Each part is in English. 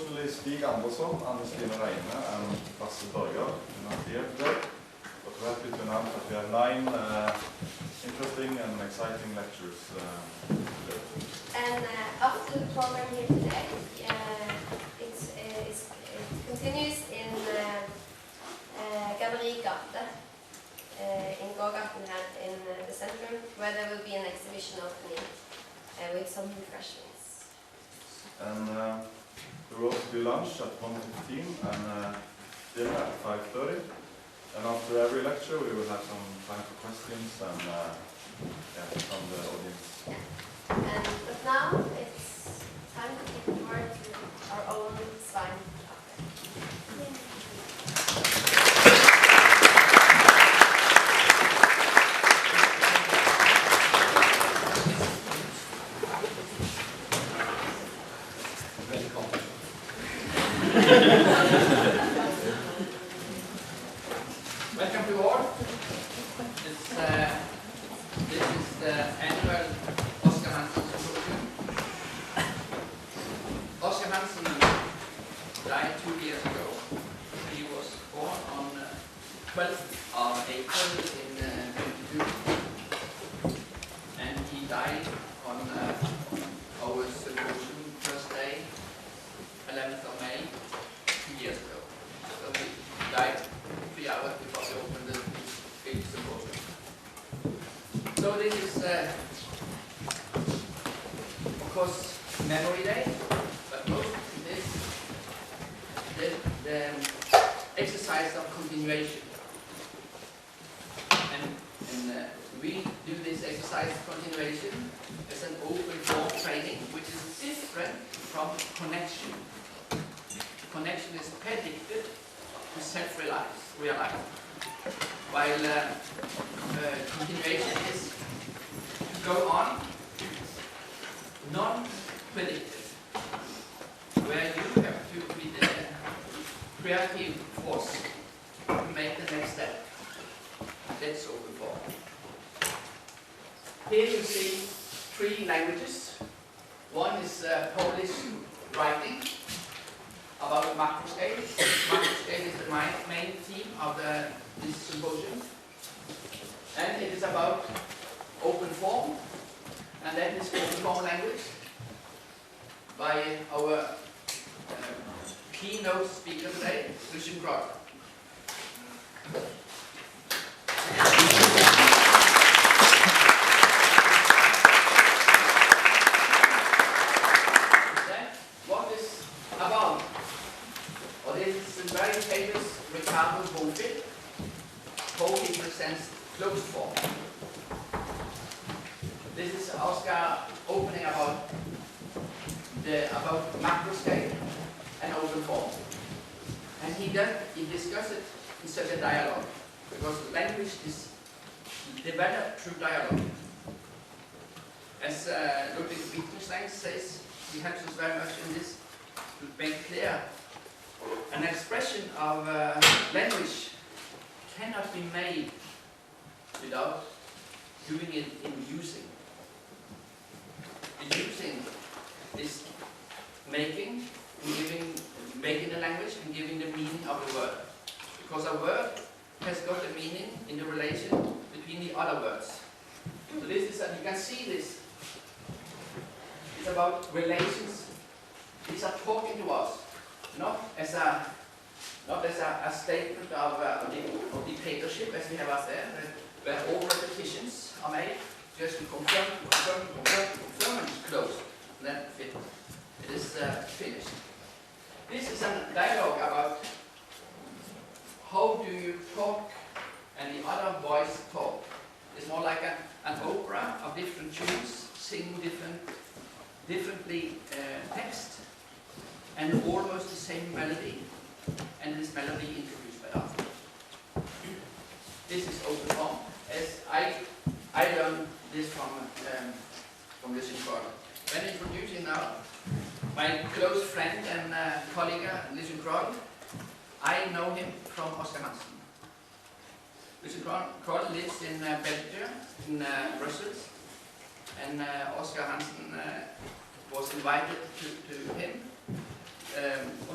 unfortunately speak Anderson and Stine Reine and Lasse Berger not here today, but we're happy to announce that we have 9 interesting and exciting lectures today. And after the program here today, it continues in Gallery Gate in Gågaten in the center, where there will be an exhibition opening with some refreshments. And there will also be lunch at 1:15 and dinner at 5:30. And after every lecture, we will have some time for questions and from the audience. Yeah. But now it's time to give the word to our own Svein. Welcome to all. This is the annual Oscar Hansen symposium. Oscar Hansen died 2 years ago. He was born on 12th of April in 22, and he died on our symposium first day, 11th of May, 2 years ago. So he died 3 hours before we opened the big symposium. So this is, of course, Memory Day, but most of this, the exercise of continuation. And we do this exercise of continuation as an open form training, which is different from connection. Connection is predicted to self-realize, while continuation is to go on non-predicted, where you have to be the creative force to make the next step. That's open form. Here you see 3 languages. One is Polish writing about macro scale. Macro scale is the main theme of this symposium. And it is about open form, and that is open form language by our keynote speaker today, lucien Kroll. What is about? Well, this is a very famous Ricardo Bofill. How he presents closed form. This is Oscar opening about macro scale and open form. And he discusses it in such a dialogue, because language is developed through dialogue. As Ludwig Wittgenstein says, he helps us very much in this to make clear an expression of language cannot be made without doing it in using. The using is making the language and giving the meaning of the word. Because a word has got a meaning in the relation between the other words. So this is, you can see this. It's about relations. These are talking to us, not as a statement of dictatorship as we have us there, where all repetitions are made just to confirm, and close, and then it is finished. This is a dialogue about how do you talk and the other voice talk. It's more like an opera of different tunes, singing differently text, and almost the same melody, and this melody introduced by us. This is open form. As I learned this from lucien Kroll. When introducing now my close friend and colleague lucien Kroll, I know him from Oscar Hansen. lucien Kroll lives in Belgium, in Brussels, and Oscar Hansen was invited to him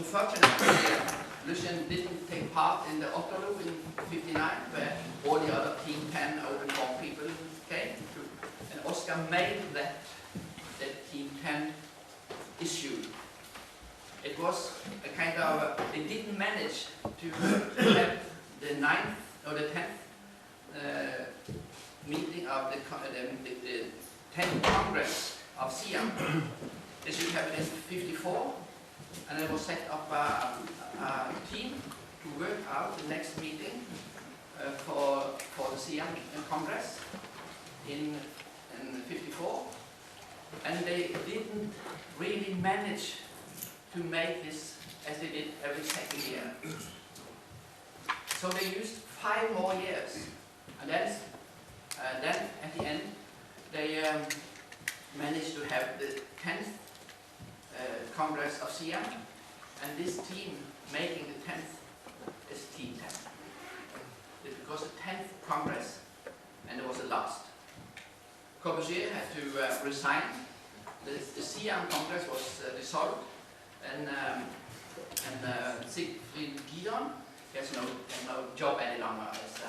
unfortunately, Lucien didn't take part in the Otterlo in '59, where all the other Team 10 open form people came to, and Oscar made that Team 10 issue. It was a kind of, they didn't manage to have the 9th or the 10th meeting of the 10th Congress of SIAM. They should have it in '54, and it was set up a team to work out the next meeting for the SIAM Congress in '54, and they didn't really manage to make this as they did every second year. So they used 5 more years, and then at the end they managed to have the 10th Congress of SIAM, and this team making the 10th is Team 10. Because the 10th Congress, and it was the last. Corbusier had to resign. The SIAM Congress was dissolved, and Siegfried Gideon has no job any longer as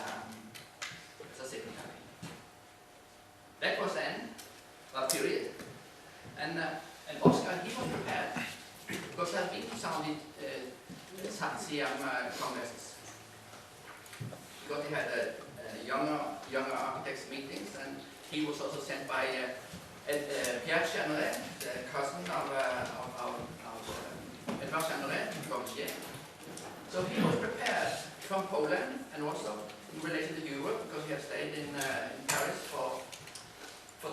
a secretary. That was the end of the period. And Oscar, he was prepared, because there had been some SIAM congresses. Because he had younger architects meetings, and he was also sent by Pierre Chaneret, the cousin of Edouard Chaneret, Corbusier. So he was prepared from Poland, and also in relation to Europe, because he had stayed in Paris for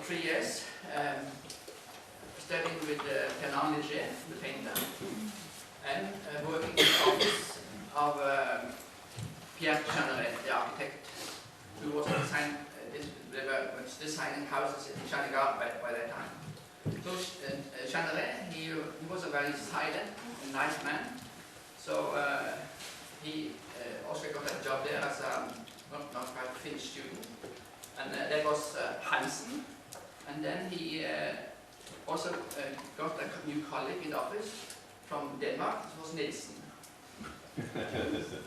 3 years, studying with Fernand Léger, the painter, and working in the office of Pierre Chaneret, the architect, who was designing houses in Chandigarh by that time. So Chaneret, he was a very silent and nice man. So he also got a job there as a not quite finished student, and that was Hansen. And then he also got a new colleague in the office from Denmark. It was Nielsen.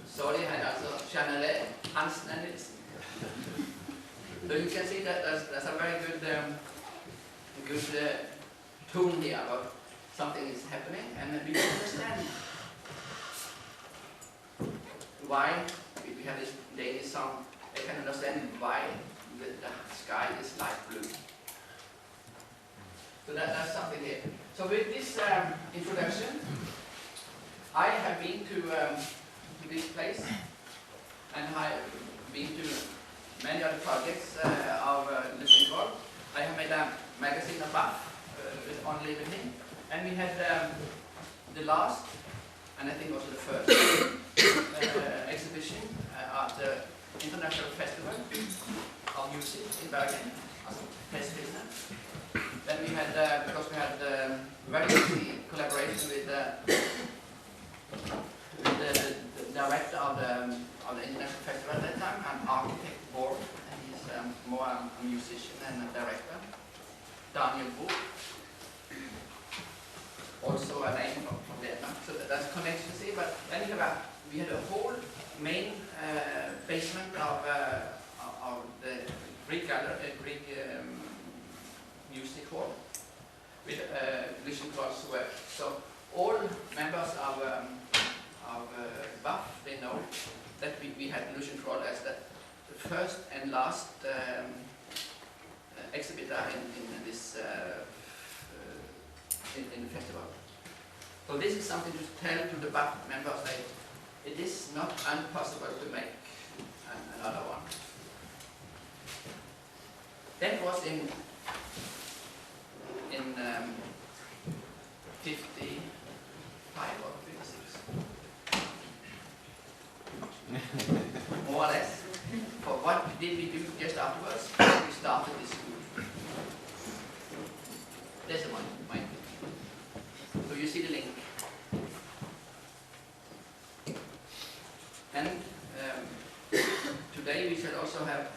So they had also Chaneret, Hansen, and Nielsen. So you can see that there's a very good tone here about something is happening, and we can understand why we have this Danish song. I can understand why the sky is light blue. So that's something here. So with this introduction, I have been to this place, and I have been to many other projects of lucien. I have made a magazine of Buff only with him, and we had the last, and I think also the first exhibition at the International Festival of Music in Bergen, also Festspillene. Then we had, because we had very easy collaboration with the director of the International Festival at that time, an architect board, and he's more a musician and a director, Daniel Buch. Also a name from Vietnam, so that's connection to see. But then we had a whole main basement of the Greek gallery, Greek music hall with lucien work. So all members of Buff, they know that we had lucien as the first and last exhibitor in this in the festival. So this is something to tell to the Buff members that it is not impossible to make another one. That was in 55 or 56. More or less. For what did we do just afterwards? We started this school. There's the one. So you see the link. And today we shall also have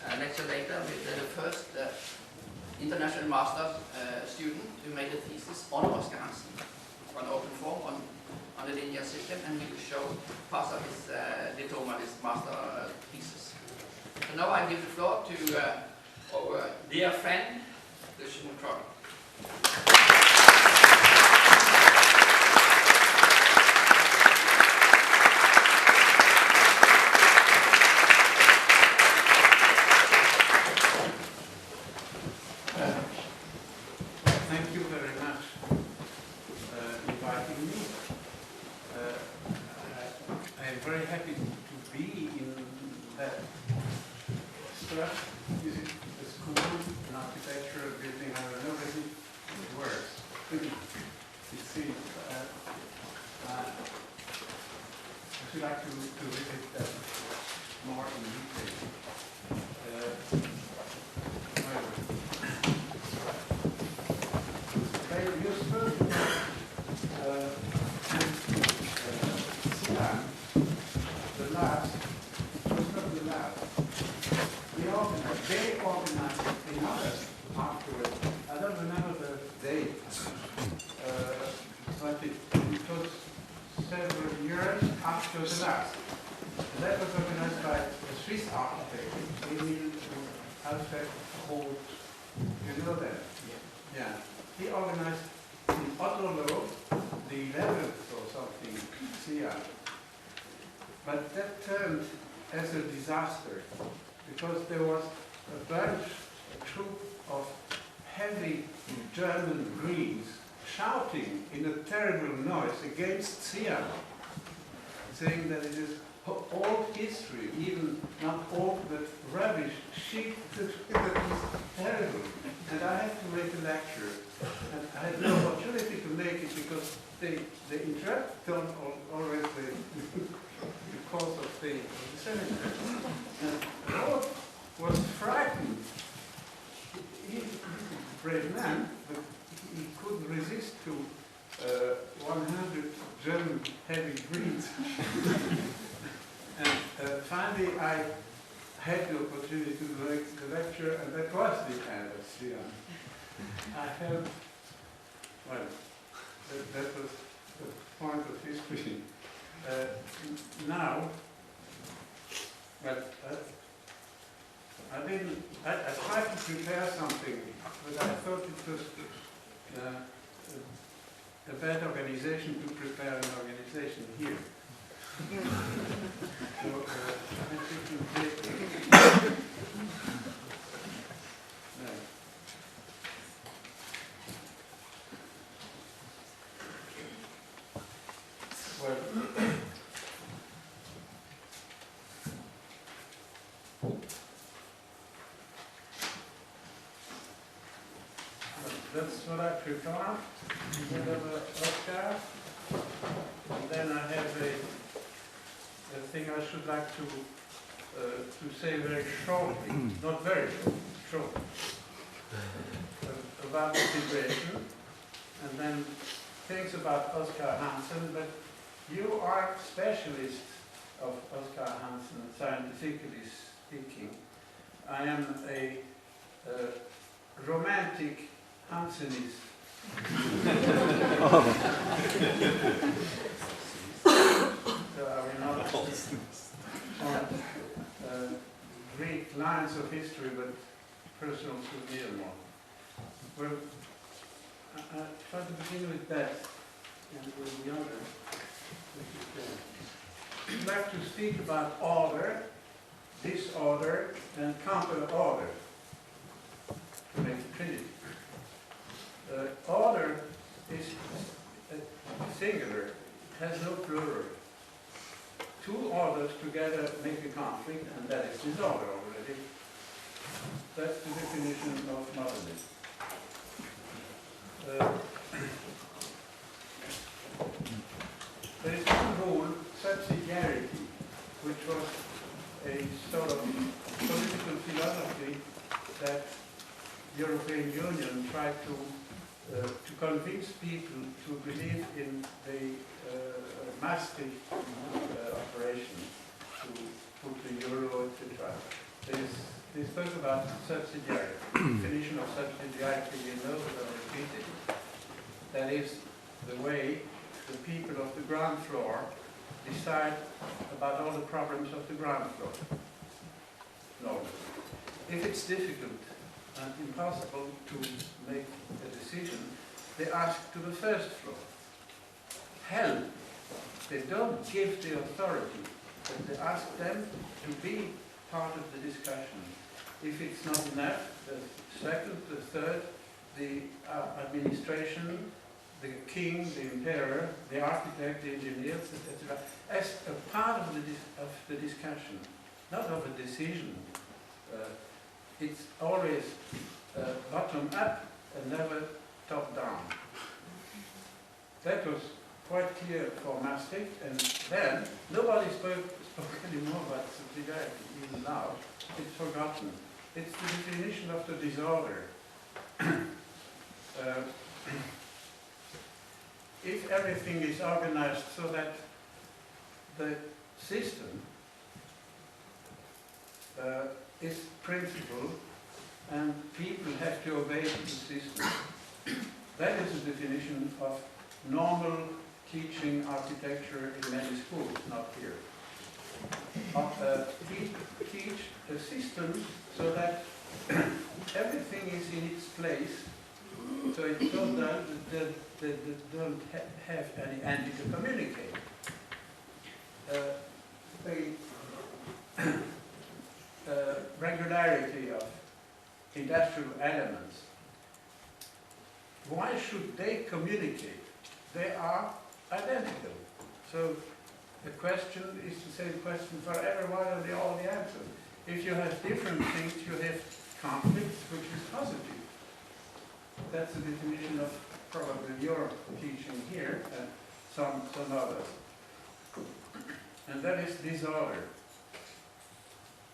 a lecture later with the first international master student who made a thesis on Oscar Hansen, on open form, on the linear linear system, and he will show parts of his diploma, his master thesis. So now I give the floor to our dear friend, lucien Kroll. Thank you very much inviting me. I am very happy to be in that stuff. Is it a school, an architecture, a building, I don't know, but it works. It seems. I should like to visit that more in detail. Very useful. The labs, was not the lab. They organized another afterwards. I don't remember the date, but it was several years after the last. And that was organized by a Swiss architect, Emil Alfred Holt. You know that? Yeah. He organized in Otterlo the 11th or something year. But that turned as a disaster because there was a troop of heavy German Greens shouting in a terrible noise against Siam, saying that it is old history, even not old but rubbish, shit that is terrible. And I had to make a lecture, and I had no opportunity to make it because they interrupt always the course of the seminar. And Lord was frightened. He's a brave man, but he couldn't resist to 100 German heavy Greens. And finally I had the opportunity to make the lecture, and that was the end of Siam. I held, well, that was the point of history. Now, but I tried to prepare something, but I thought it was a bad organization to prepare an organization here. So, that's what I prepared. Then I have Oscar, and then I have a thing I should like to say very shortly, not very short, about the situation, and then things about Oscar Hansen. But you are specialists of Oscar Hansen, scientifically speaking. I am a romantic Hansenist. So I will not on Greek lines of history, but personal souvenir more. Well, I try to begin with that, and with the other. I'd like to speak about order, disorder, and counter-order to make a trinity. Order is singular, it has no plural. Two orders together make a conflict, and that is disorder already. That's the definition of modernism. There is one rule, subsidiarity, which was a sort of political philosophy that the European Union tried to convince people to believe in the Maastricht operation, to put the euro, etc. They spoke about subsidiarity. Definition of subsidiarity, you know, but I'll repeat it. That is the way the people of the ground floor decide about all the problems of the ground floor. No. If it's difficult and impossible to make a decision, they ask to the first floor. Help. They don't give the authority, but they ask them to be part of the discussion. If it's not enough, the second, the third, the administration, the king, the emperor, the architect, the engineers, etc., as a part of the discussion, not of a decision. It's always bottom up and never top down. That was quite clear for Maastricht, and then nobody spoke anymore about subsidiarity, even now. It's forgotten. It's the definition of the disorder. If everything is organized so that the system is principle and people have to obey the system, that is the definition of normal teaching architecture in many schools, not here. Teach a system so that everything is in its place, so it does that they don't have any entity to communicate. The regularity of industrial elements, why should they communicate? They are identical. So the question is the same question for everyone and all the answers. If you have different things, you have conflicts, which is positive. That's the definition of probably your teaching here and some others. And that is disorder,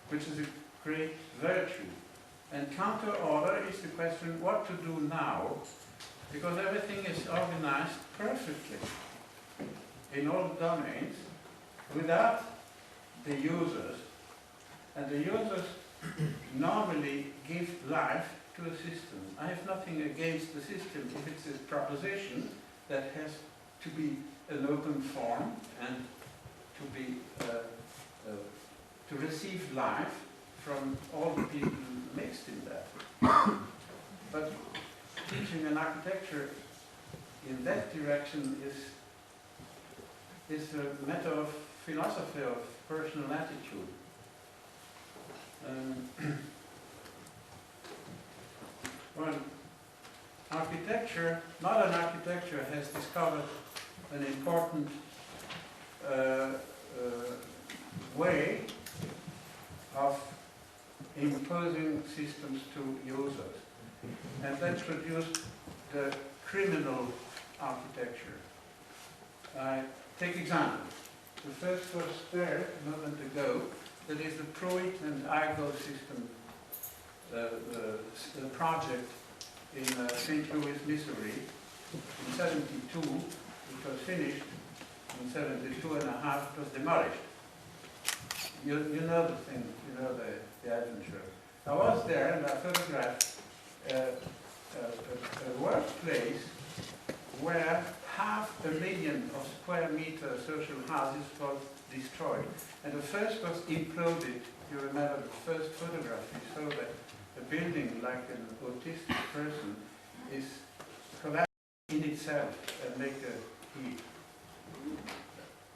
which is a great virtue. And counter-order is the question what to do now, because everything is organized perfectly in all domains without the users. And the users normally give life to a system. I have nothing against the system if it's a proposition that has to be an open form and to be to receive life from all the people mixed in that. But teaching an architecture in that direction is a matter of philosophy, of personal attitude. Well, architecture, modern architecture has discovered an important way of imposing systems to users. And that produced the criminal architecture. Take example. The first was there a moment ago. That is the Pruitt and Igo system, the project in St. Louis, Missouri, in 72. It was finished. In 72 and a half, it was demolished. You know the thing, you know the adventure. I was there and I photographed a workplace where 500,000 of square meter social houses was destroyed. And the first was imploded. You remember the first photograph, you saw that a building like an autistic person is collapsing in itself and make a heap.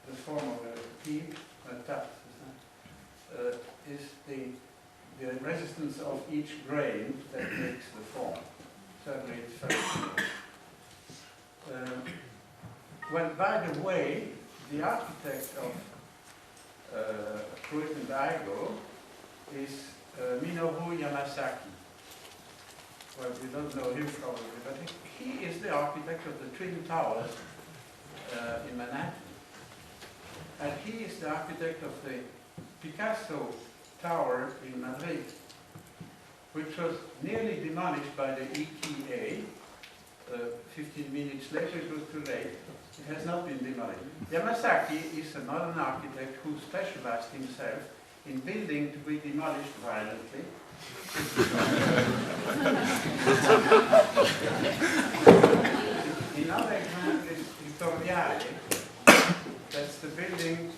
The form of a heap, a tap, is the resistance of each grain that makes the form. Certainly it's fascinating. Well, by the way, the architect of Pruitt and Igo is Minoru Yamasaki. Well, we don't know him probably, but he is the architect of the Twin Towers in Manhattan. And he is the architect of the Picasso Tower in Madrid, which was nearly demolished by the ETA. 15 minutes later, it was too late. It has not been demolished. Yamasaki is a modern architect who specialized himself in building to be demolished violently. Another example is Vittoriale. That's the building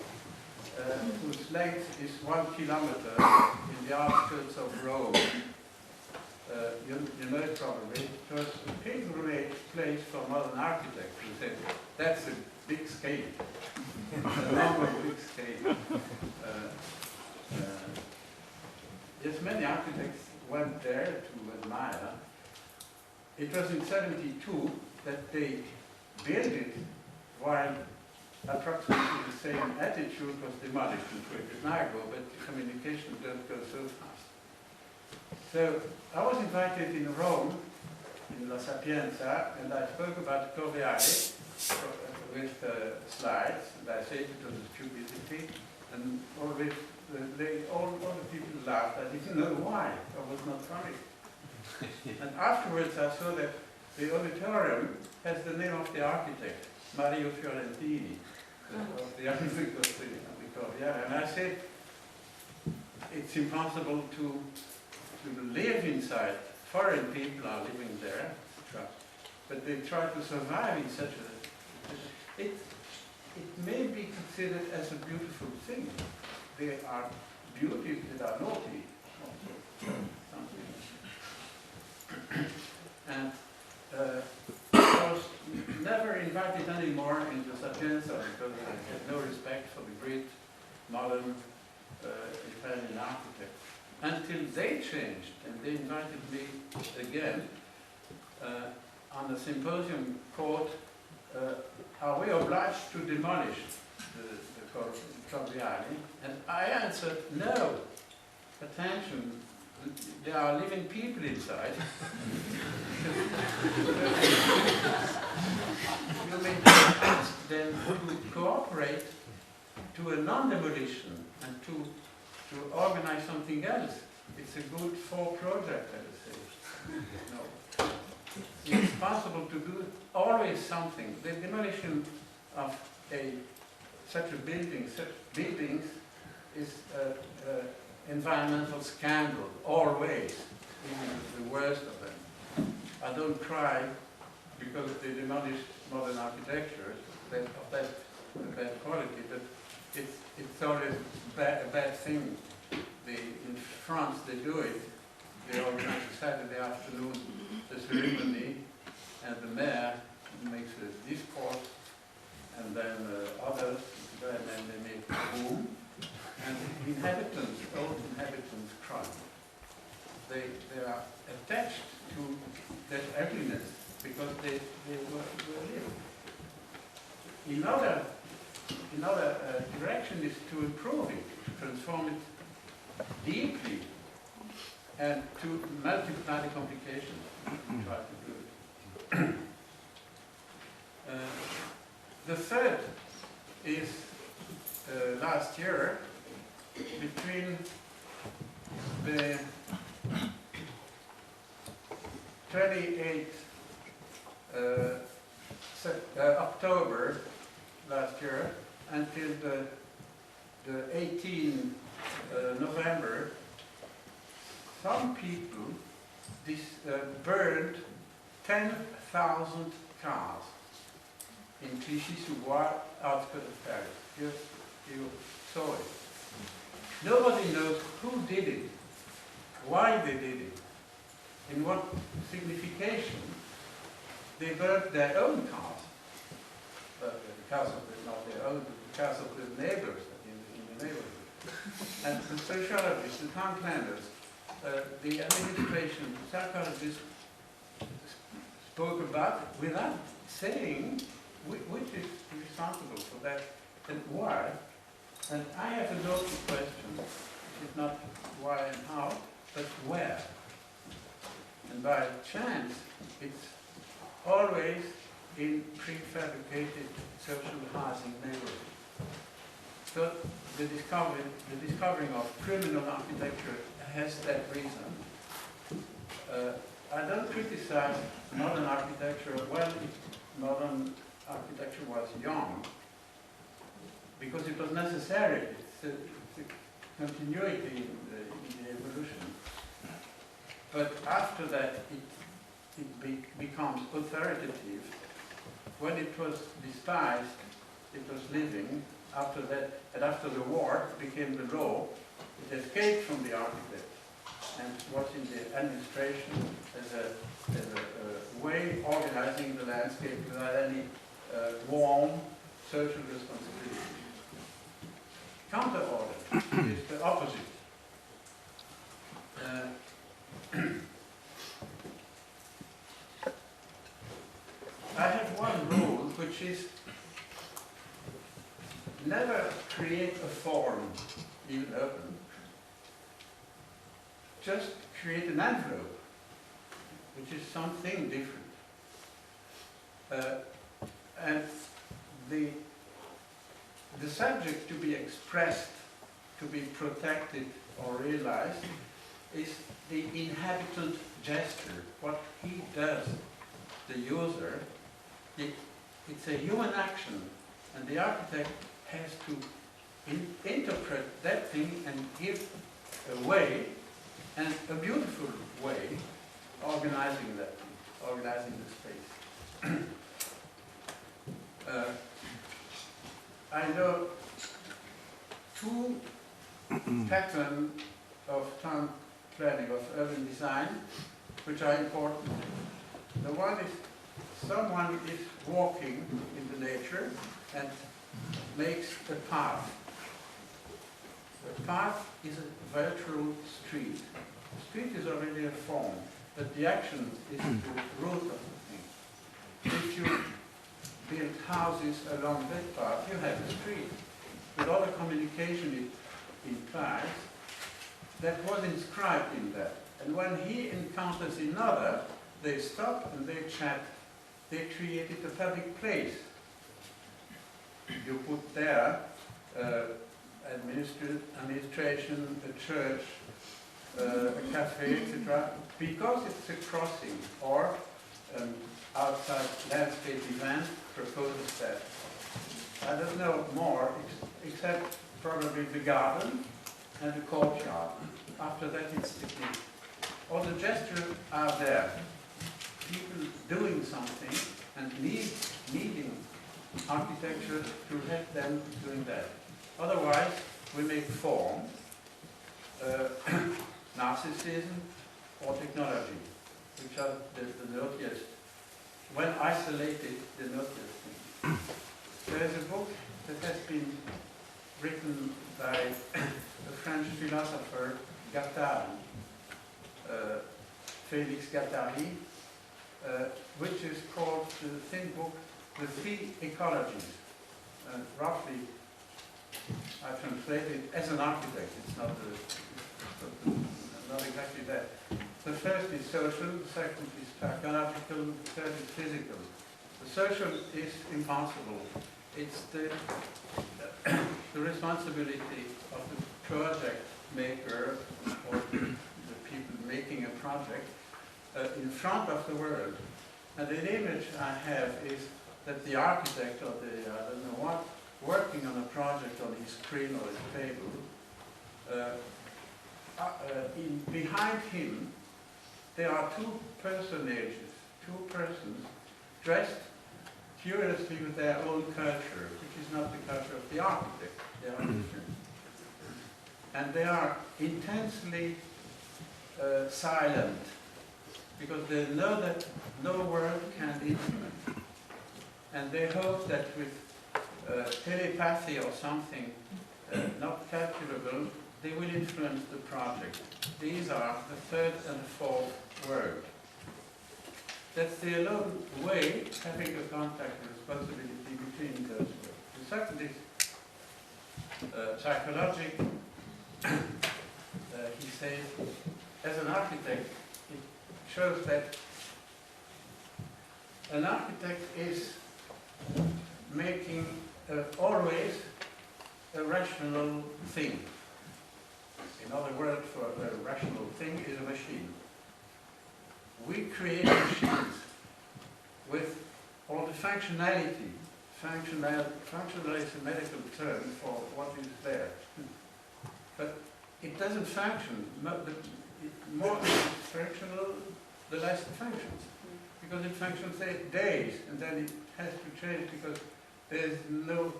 whose length is 1 kilometer in the outskirts of Rome. You know it probably. It was a pilgrimage place for modern architects. You said, that's a big scale. A normal big scale. Yes, many architects went there to admire. It was in 72 that they built it while approximately the same attitude was demolished in Nago, but communication doesn't go so fast. So I was invited in Rome, in La Sapienza, and I spoke about Corviale with slides, and I said it was a stupidity, and all the people laughed. I didn't know why. I was not funny. And afterwards I saw that the auditorium has the name of the architect, Mario Fiorentini, of the architect of the Corviale. And I said, it's impossible to live inside. Foreign people are living there, but they try to survive in such a... It may be considered as a beautiful thing. There are beauties that are naughty, also. And I was never invited anymore into Sapienza because I had no respect for the great modern Italian architect. Until they changed and they invited me again on the symposium called Are We Obliged to Demolish the Corviale? And I answered, no. Attention, there are living people inside. You may ask them to cooperate to a non-demolition and to organize something else. It's a good for project, I would say. No. It's possible to do always something. The demolition of such buildings is environmental scandal, always, even the worst of them. I don't cry because they demolished modern architecture of that bad quality, but it's always a bad thing. In France they do it. They organize a Saturday afternoon the ceremony, and the mayor makes a discourse, and then others, and then they make a boom. And inhabitants, old inhabitants cry. They are attached to that ugliness because they were living. Another direction is to improve it, to transform it deeply, and to multiply the complications. Try to do it. The third is last year. Between the 28th October last year until the 18th November, some people burned 10,000 cars in Clichy-sous-Bois, outskirts of Paris. You saw it. Nobody knows who did it, why they did it, in what signification. They burnt their own cars, the cars of not their own, but the cars of the neighbors in the neighborhood. And the sociologists, the town planners, the administration, the psychologists spoke about it without saying which is responsible for that and why. And I have a local question. It's not why and how, but where. And by chance, it's always in prefabricated social housing neighborhoods. So the discovering of criminal architecture has that reason. I don't criticize modern architecture. Well, modern architecture was young, because it was necessary. It's a continuity in the evolution. But after that, it becomes authoritative when it was despised, it was living. After that, and after the war, it became the law. It escaped from the architect and was in the administration as a way organizing the landscape without any warm social responsibility. Counter-order is the opposite. I have one rule, which is never create a form, even open. Just create an envelope, which is something different. And the subject to be expressed, to be protected or realized, is the inhabitant gesture, what he does, the user. It's a human action, and the architect has to interpret that thing and give a way, and a beautiful way, organizing that thing, organizing the space. I know two patterns of town planning, of urban design, which are important. The one is someone is walking in the nature and makes a path. The path is a virtual street. The street is already a form, but the action is the root of the thing. If you build houses along that path, you have a street. With all the communication it implies, that was inscribed in that. And when he encounters another, they stop and they chat. They created a public place. You put there administration, a church, a cafe, etc. Because it's a crossing or outside landscape event proposes that. I don't know more except probably the garden and the courtyard. After that it's technique. All the gestures are there. People doing something and needing architecture to help them doing that. Otherwise, we make form, narcissism, or technology, which are the naughtiest. When isolated, the naughtiest thing. There is a book that has been written by a French philosopher, Guattari, Félix Guattari, which is called the thin book, The Three Ecologies. Roughly, I translate it as an architect. It's not exactly that. The first is social, the second is psychological, the third is physical. The social is impossible. It's the responsibility of the project maker or the people making a project in front of the world. And the image I have is that the architect or the, I don't know what, working on a project on his screen or his table, behind him there are two personages, two persons dressed curiously with their own culture, which is not the culture of the architect. They are different. And they are intensely silent, because they know that no word can influence. And they hope that with telepathy or something not calculable, they will influence the project. These are the third and fourth word. That's the alone way having a contact responsibility between those words. The second is psychological. He says, as an architect, it shows that an architect is making always a rational thing. Another word for a rational thing is a machine. We create machines with all the functionality. Functional is a medical term for what is there. But it doesn't function. The more it's functional, the less it functions. because it functions 8 days, and then it has to change because there's no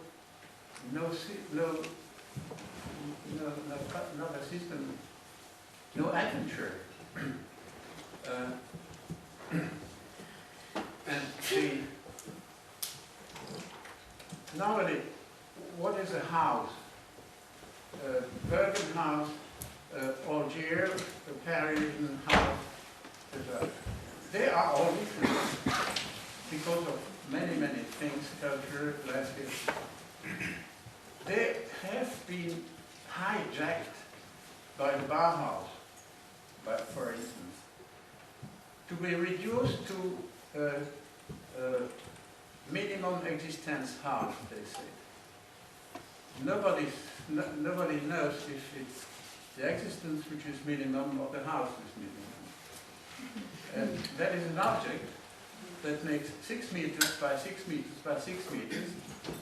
another system, no aperture. And normally, what is a house? Bergen house, Algiers, the Parisian house, etc. They are all different because of many, many things, culture, landscape. They have been hijacked by the Bauhaus, for instance, to be reduced to minimum existence house, they say. Nobody knows if it's the existence which is minimum or the house is minimum. And that is an object that makes 6 meters by 6 meters by 6 meters,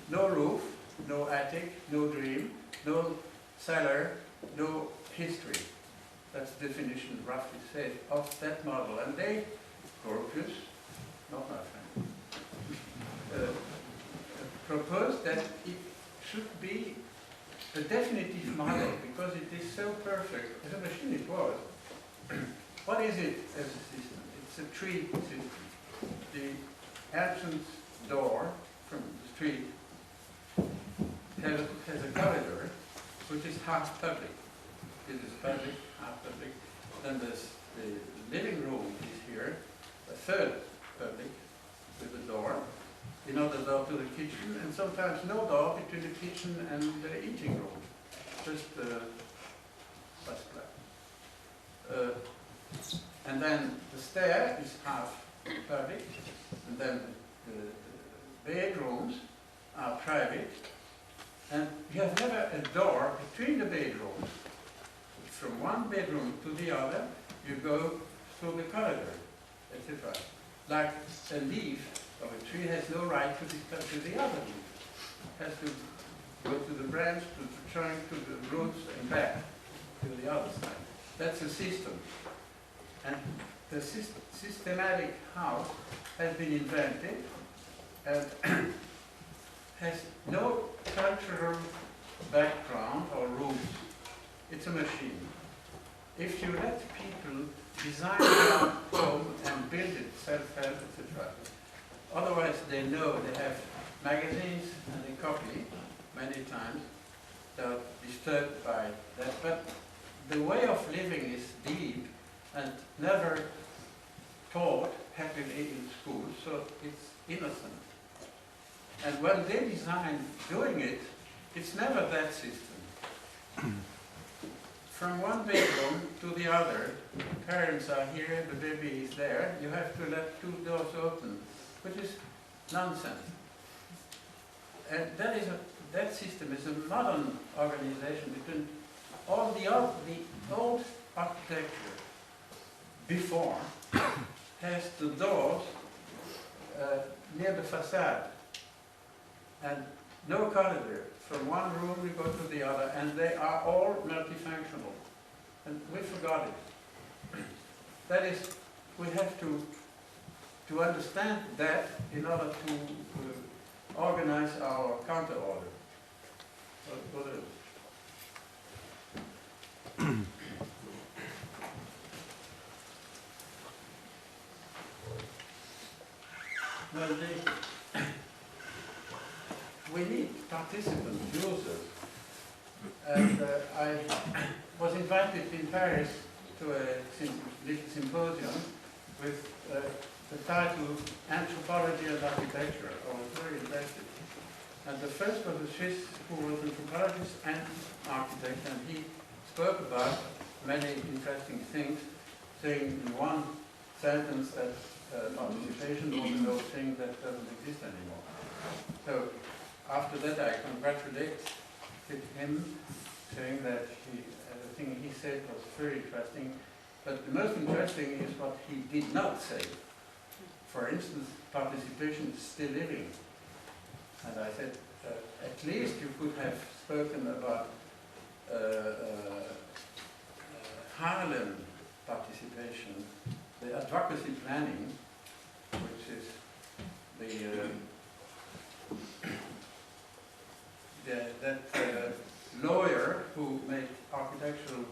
no roof, no attic, no dream, no cellar, no history. That's the definition, roughly said, of that model. And they, Gropius, not my friend, proposed that it should be a definitive model because it is so perfect. As a machine it was. What is it as a system? It's a tree system. The entrance door from the street has a corridor which is half public. It is public, half public. Then there's the living room is here, a third public with a door, another door to the kitchen, and sometimes no door between the kitchen and the eating room. Just first class. And then the stair is half public, and then the bedrooms are private, and you have never a door between the bedrooms. From one bedroom to the other, you go through the corridor, etc. Like a leaf of a tree has no right to discuss with the other leaf. It has to go to the branch, to the trunk, to the roots, and back to the other side. That's a system. And the systematic house has been invented and has no cultural background or roots. It's a machine. If you let people design their home and build it, self-help, etc., otherwise they know they have magazines and they copy many times. They're disturbed by that. But the way of living is deep and never taught happily in school, so it's innocent. And when they design doing it, it's never that system. From one bedroom to the other, parents are here, the baby is there, you have to let 2 doors open, which is nonsense. And that system is a modern organization between all the old architecture before has the doors near the facade and no corridor. From one room we go to the other, and they are all multifunctional. And we forgot it. That is, we have to understand that in order to organize our counter-order. Well, we need participants, users. And I was invited in Paris to a little symposium with the title Anthropology and Architecture. I was very interested. And the first was a Swiss who was an anthropologist and architect, and he spoke about many interesting things, saying in one sentence that participation was an old thing that doesn't exist anymore. So after that I congratulated him, saying that everything he said was very interesting, but the most interesting is what he did not say. For instance, participation is still living. And I said, at least you could have spoken about Harlem participation, the advocacy planning, is that lawyer who made architectural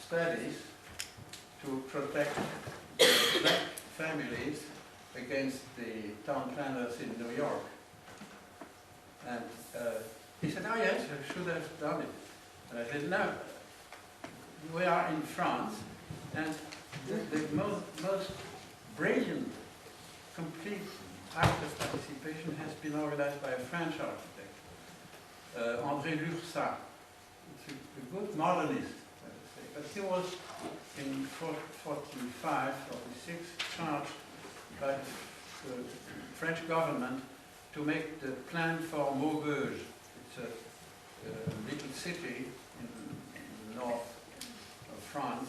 studies to protect black families against the town planners in New York. And he said, oh yes, I should have done it. And I said, no, we are in France, and the most brilliant, complete act of participation has been organized by a French architect, André Lucien. It's a good modernist, I would say. But he was in 45, 46, charged by the French government to make the plan for Maubeuge. It's a little city in north of France,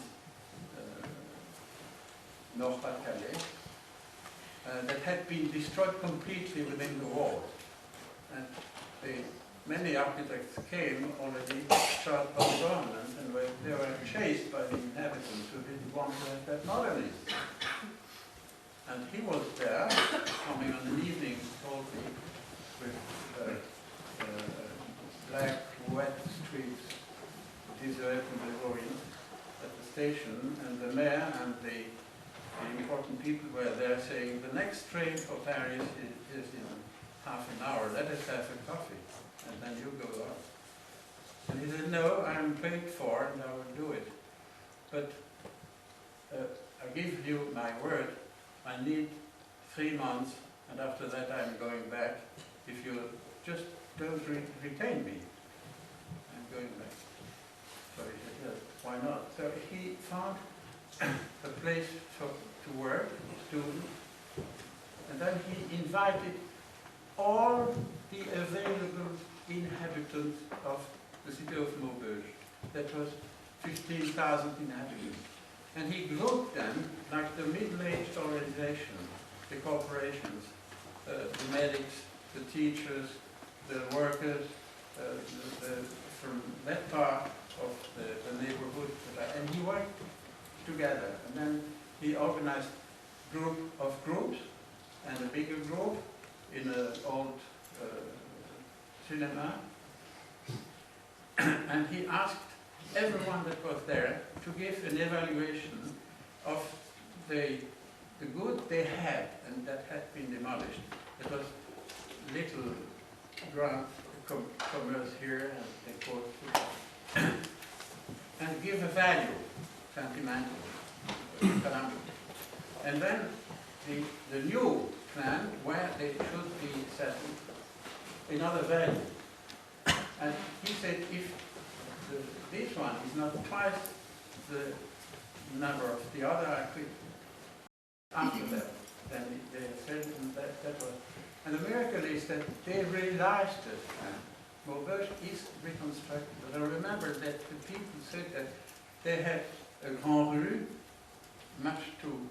North Pas-de-Calais, that had been destroyed completely within the walls. And many architects came already charged by the government, and they were chased by the inhabitants who didn't want to have that modernism. And he was there, coming on an evening, told me, with black, wet streets, deserted and ruined, at the station, and the mayor and the important people were there saying, the next train for Paris is in half an hour, let us have a coffee, and then you go out. And he said, no, I'm paid for, and I will do it. But I give you my word, I need 3 months, and after that I'm going back. If you just don't retain me, I'm going back. So he said, yes, why not? So he found a place to work, student, and then he invited all the available inhabitants of the city of Maubeuge. That was 15,000 inhabitants. And he grouped them like the middle-aged organization, the corporations, the medics, the teachers, the workers, from that part of the neighborhood. And he worked together. And then he organized group of groups and a bigger group in an old cinema. And he asked everyone that was there to give an evaluation of the good they had and that had been demolished. It was little ground commerce here, and they quote, and give a value, sentimental. And then the new plan where they should be settled, another value. And he said, if this one is not twice the number of the other, I quit. After that, then they said that was. And the miracle is that they realized it. Maubeuge is reconstructed. But I remember that the people said that they had a Grand Rue, much too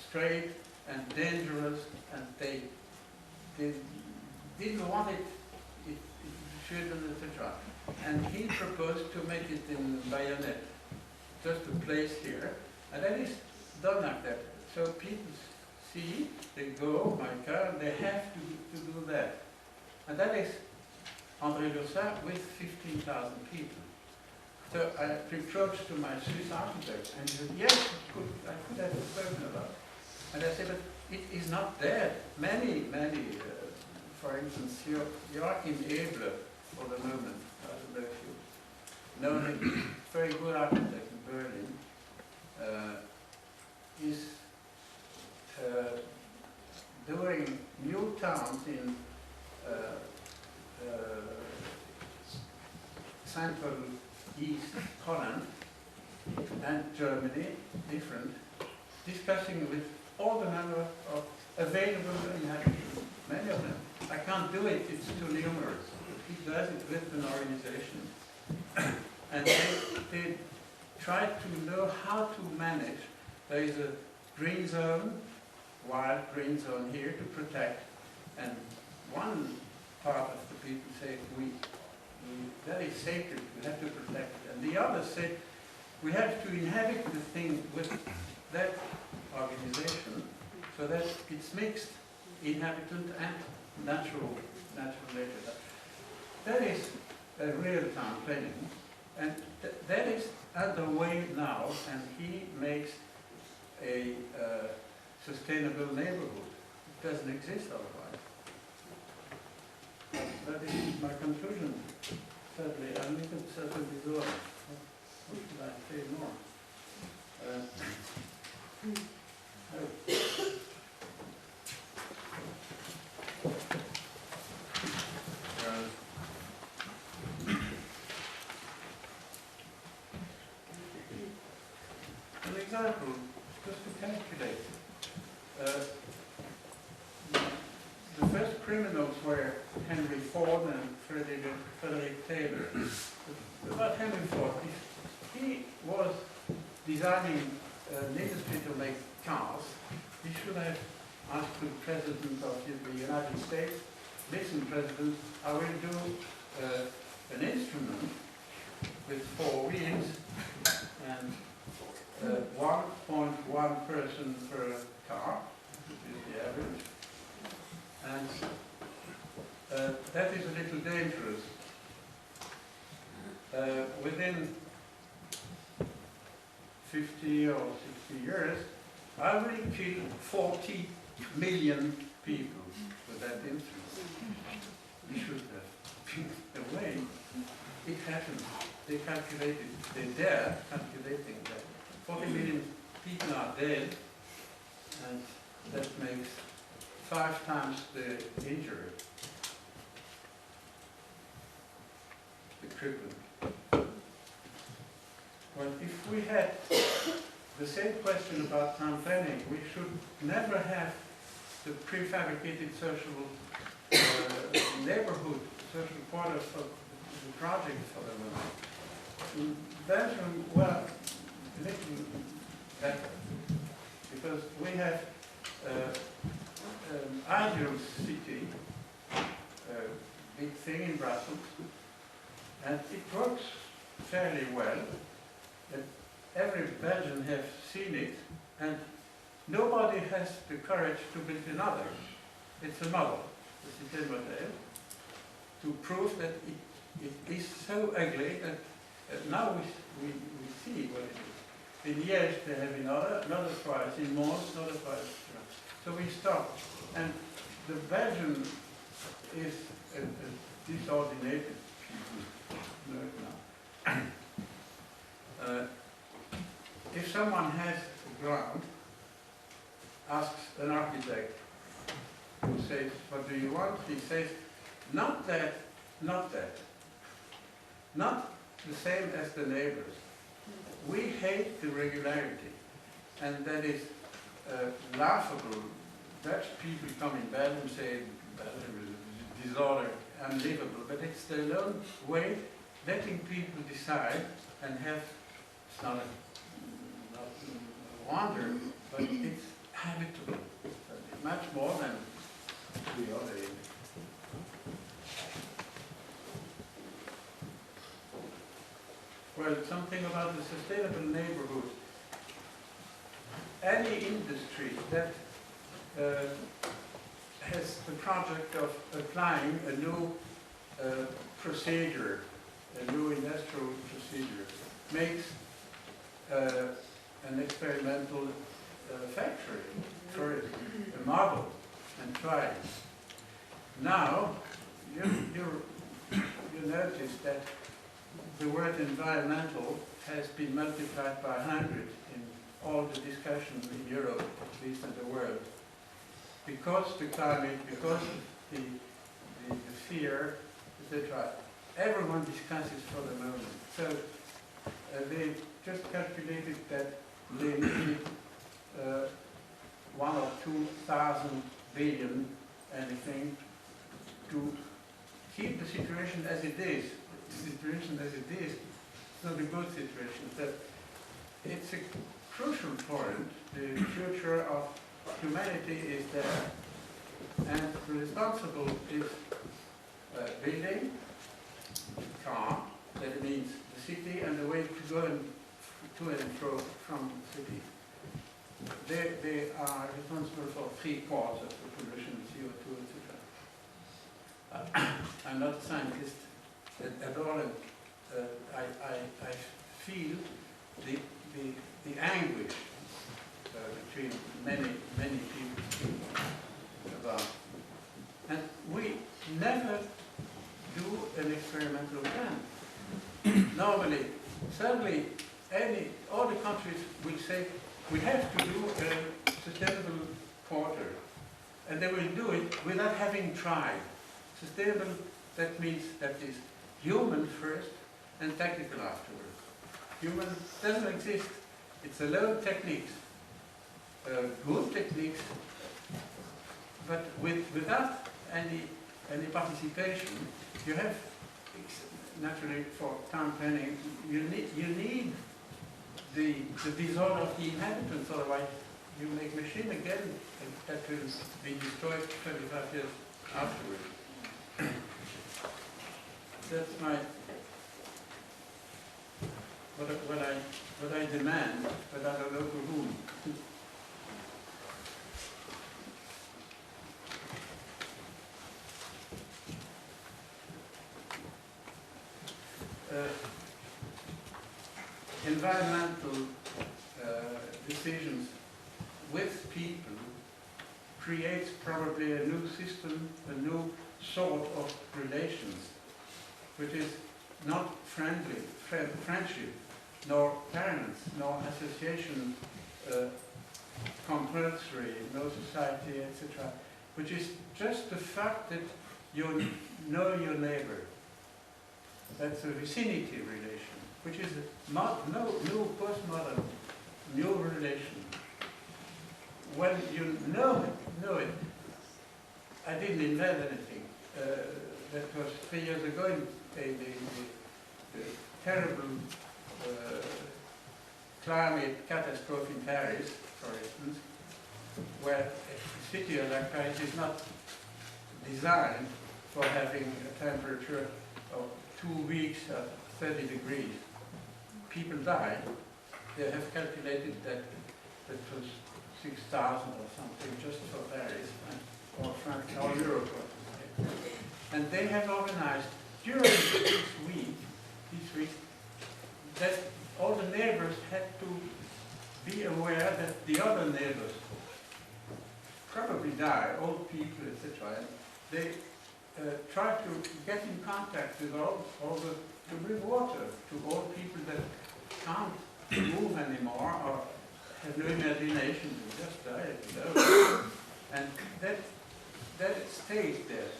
straight and dangerous, and they didn't want it shouldn't, etc. And he proposed to make it in bayonet, just a place here, and that is done like that. So people see, they go by car, and they have to do that. And that is André Lucien with 15,000 people. So I reproached to my Swiss architect, and he said, yes, I could have spoken about it. And I said, but it is not there. Many, for instance, Joachim Ebler, for the moment, I don't know if you know him, very good architect in Berlin, is doing new towns in Central East Holland and Germany, different, discussing with all the number of available inhabitants, many of them. I can't do it, it's too numerous. He does it with an organization. And they try to know how to manage. There is a green zone, wild green zone here to protect. And one part of the people say, that is sacred, we have to protect it. And the others say, we have to inhabit the thing with that organization. so that it's mixed, inhabitant and natural nature. That is a real-time planning, and that is underway now, and he makes a sustainable neighborhood. It doesn't exist otherwise. That is my conclusion. Sadly, I need to settle this over. What should I say more? An example, just to calculate. The first criminals were Henry Ford and Frederick Taylor. About Henry Ford, if he was designing an industry to make cars, he should have asked the President of the United States, listen, President, I will do an instrument with 4 wheels and 1.1 person per car, which is the average. And that is a little dangerous. Within 50 or 60 years, I will kill 40 million people with that instrument. We should have been away. It happened. They calculated, they dare calculating that 40 million people are dead, and that makes 5 times the injury, the crippling. Well, if we had the same question about town planning, we should never have the prefabricated social neighborhood, social quarters for the project for the women. In Belgium, well, a little better, because we have an ideal city, a big thing in Brussels, and it works fairly well. Every Belgian has seen it, and nobody has the courage to build another. It's a model, the city model, to prove that it is so ugly that now we see what it is. In years they have another twice, in Mons, another twice. So we stop. And the Belgian is a disordinated people. If someone has a ground, asks an architect who says, what do you want? He says, not that, not that. Not the same as the neighbors. We hate the regularity, and that is laughable. Dutch people come in Belgium and say, disorder, unlivable, but it's their own way, letting people decide and have, it's not a wonder, but it's habitable, much more than the other. Well, something about the sustainable neighborhood. Any industry that has the project of applying a new procedure, a new industrial procedure, makes an experimental factory for it, a model, and tries. Now, you notice that the word environmental has been multiplied by 100 in all the discussions in Europe, at least in the world. Because the climate, because the fear, etc. Everyone discusses for the moment. So they just calculated that they need 1 or 2,000 billion anything to keep the situation as it is. The situation as it is not a good situation. That it's a crucial point. The future of humanity is there, and the responsible is building, car, that means the city and the way to go and to and fro from the city. they are responsible for 3/4 of the pollution, CO2, etc. I'm not a scientist at all, and I feel the anguish between many people speak about. And we never do an experimental plan. Normally, certainly, all the countries will say, we have to do a sustainable quarter, and they will do it without having tried. Sustainable, that means that is human first and technical afterwards. Human doesn't exist. It's alone techniques, good techniques, but without any participation. You have, naturally, for town planning, you need the disorder of the inhabitants, otherwise you make machine again that will be destroyed 25 years afterwards. That's my what I demand, but I don't know to whom. Environmental decisions with people creates probably a new system, a new sort of relations, which is not friendship, nor parents, nor association compulsory, no society, etc., which is just the fact that you know your neighbor. That's a vicinity relation, which is new postmodern, new relation. When you know it, I didn't invent anything. That was 3 years ago in the terrible climate catastrophe in Paris, for instance, where a city like Paris is not designed for having a temperature of 2 weeks at 30 degrees. People died. They have calculated that it was 6,000 or something just for Paris or France or Europe. And they have organized during this week, that all the neighbors had to be aware that the other neighbors probably die, old people, etc. And they try to get in contact with all to bring water to all people that can't move anymore or have no imagination, they just die. And that stays there.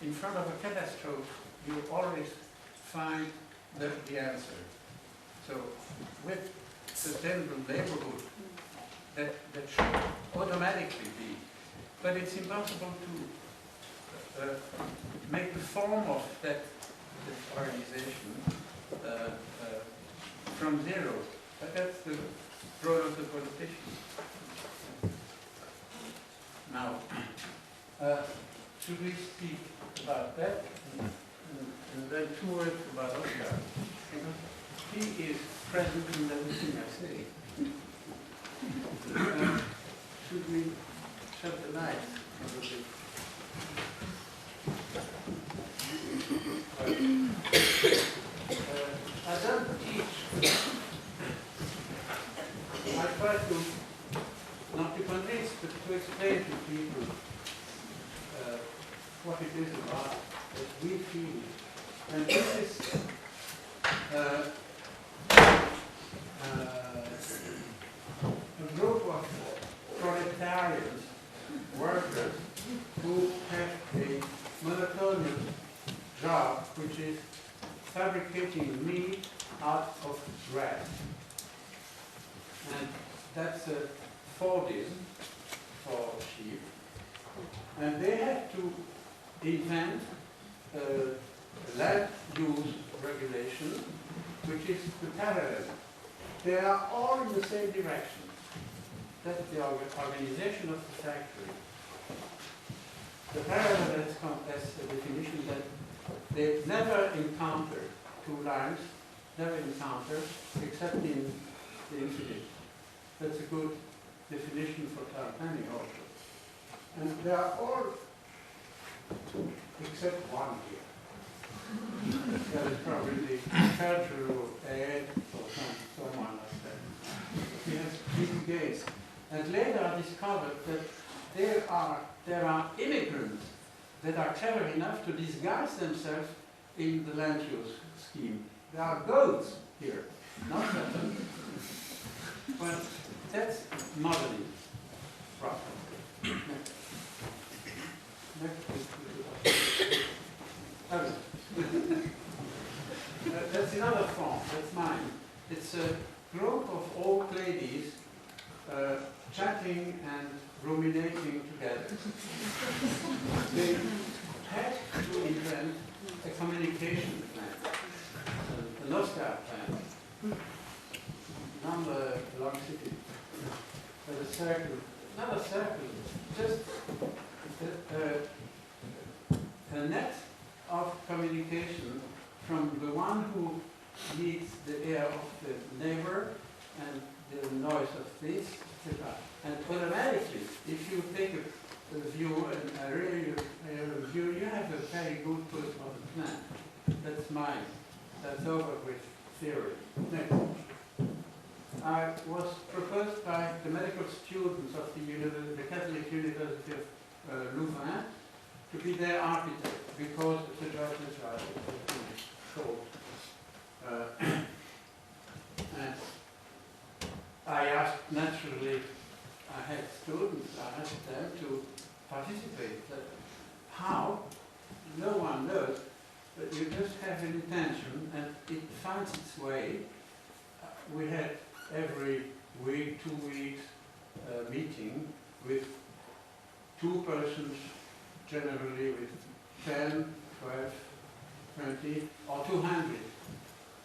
In front of a catastrophe, you always find the answer. So with sustainable neighborhood, that should automatically be. But it's impossible to make the form of that organization from zero. But that's the role of the politician. Now, should we speak about that? And then 2 words about Oscar. He is present in everything I say. Should we shut the lights? I don't teach. I try to, not to convince, but to explain to people what it is about that we feel. And this is a group of proletarians, workers, who have a monotonous job, which is fabricating meat out of grass. And that's a Fordism for sheep. And they have to invent land use regulation, which is the parallel. They are all in the same direction. That's the organization of the factory. The parallel has a definition that they never encounter two lines, never encounter, except in the incident. That's a good definition for town planning also. And they are all, except one here. That is probably the cultural aid or someone like that. He has big gains. And later I discovered that there are immigrants that are clever enough to disguise themselves in the land use scheme. There are goats here, not better. But that's modeling. That's another form, that's mine. It's a group of old ladies chatting and ruminating together. They had to invent a communication plan, a Nostar plan, not a long city, but a circle, not a circle, just a net of communication from the one who needs the ear of the neighbor and the noise of this, etc. And automatically, if you take a view, and a real view, you have a very good postmodern plan. That's mine. That's over with theory. Next. I was proposed by the medical students of the Catholic University of Louvain to be their architect because of the judgment right short. And I asked, naturally, I had students, I asked them to participate. But how? No one knows, but you just have an intention and it finds its way. We had every week, 2 weeks, meeting with 2 persons, generally with 10, 12, 20, or 200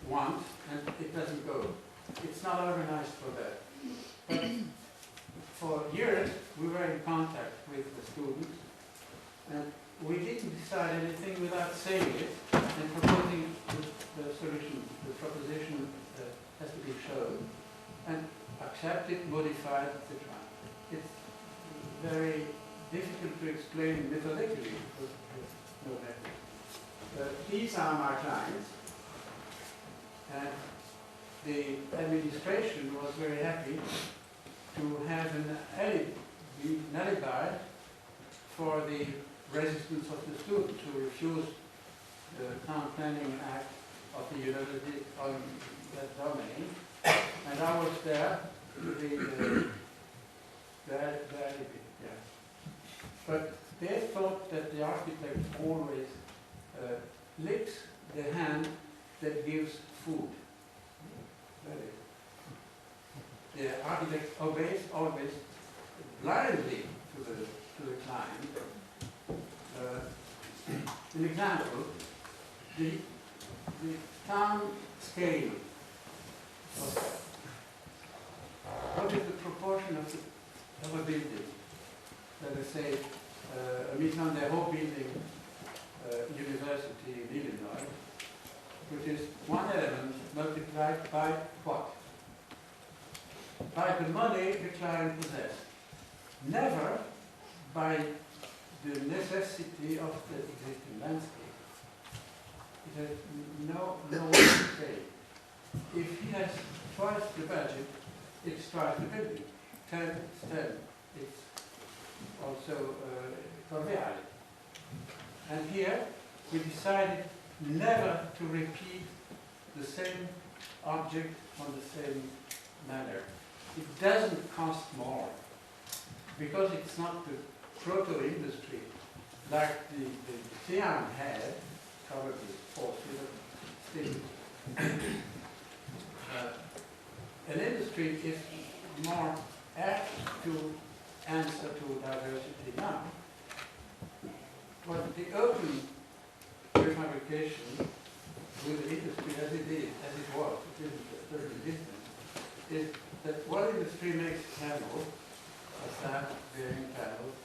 once, and it doesn't go. It's not organized for that. But for years, we were in contact with the students, and we didn't decide anything without saying it and proposing the solution. The proposition has to be shown and accepted, modified, etc. It's very difficult to explain methodically because there's no method. These are my clients, and the administration was very happy to have an alibi for the resistance of the students who refused the Town Planning Act of the university on that domain. And I was there to be the alibi. Yeah. But they thought that the architect always licks the hand that gives food. The architect obeys always blindly to the client. An example, the town scale of what is the proportion of a building? Let us say a Mission des Hauts building, University in Illinois, which is one element multiplied by what? By the money the client possessed. Never by the necessity of the existing landscape. It has no way to say. If he has twice the budget, it's twice the building. 10 is 10. It's also conveyor. And here we decided never to repeat the same object on the same manner. It doesn't cost more because it's not the proto-industry like the lucien had, probably falsely, but still. An industry is more apt to answer to diversity now. But the open prefabrication with the industry as it was, it isn't totally different, is that one industry makes panels, a slab bearing panels.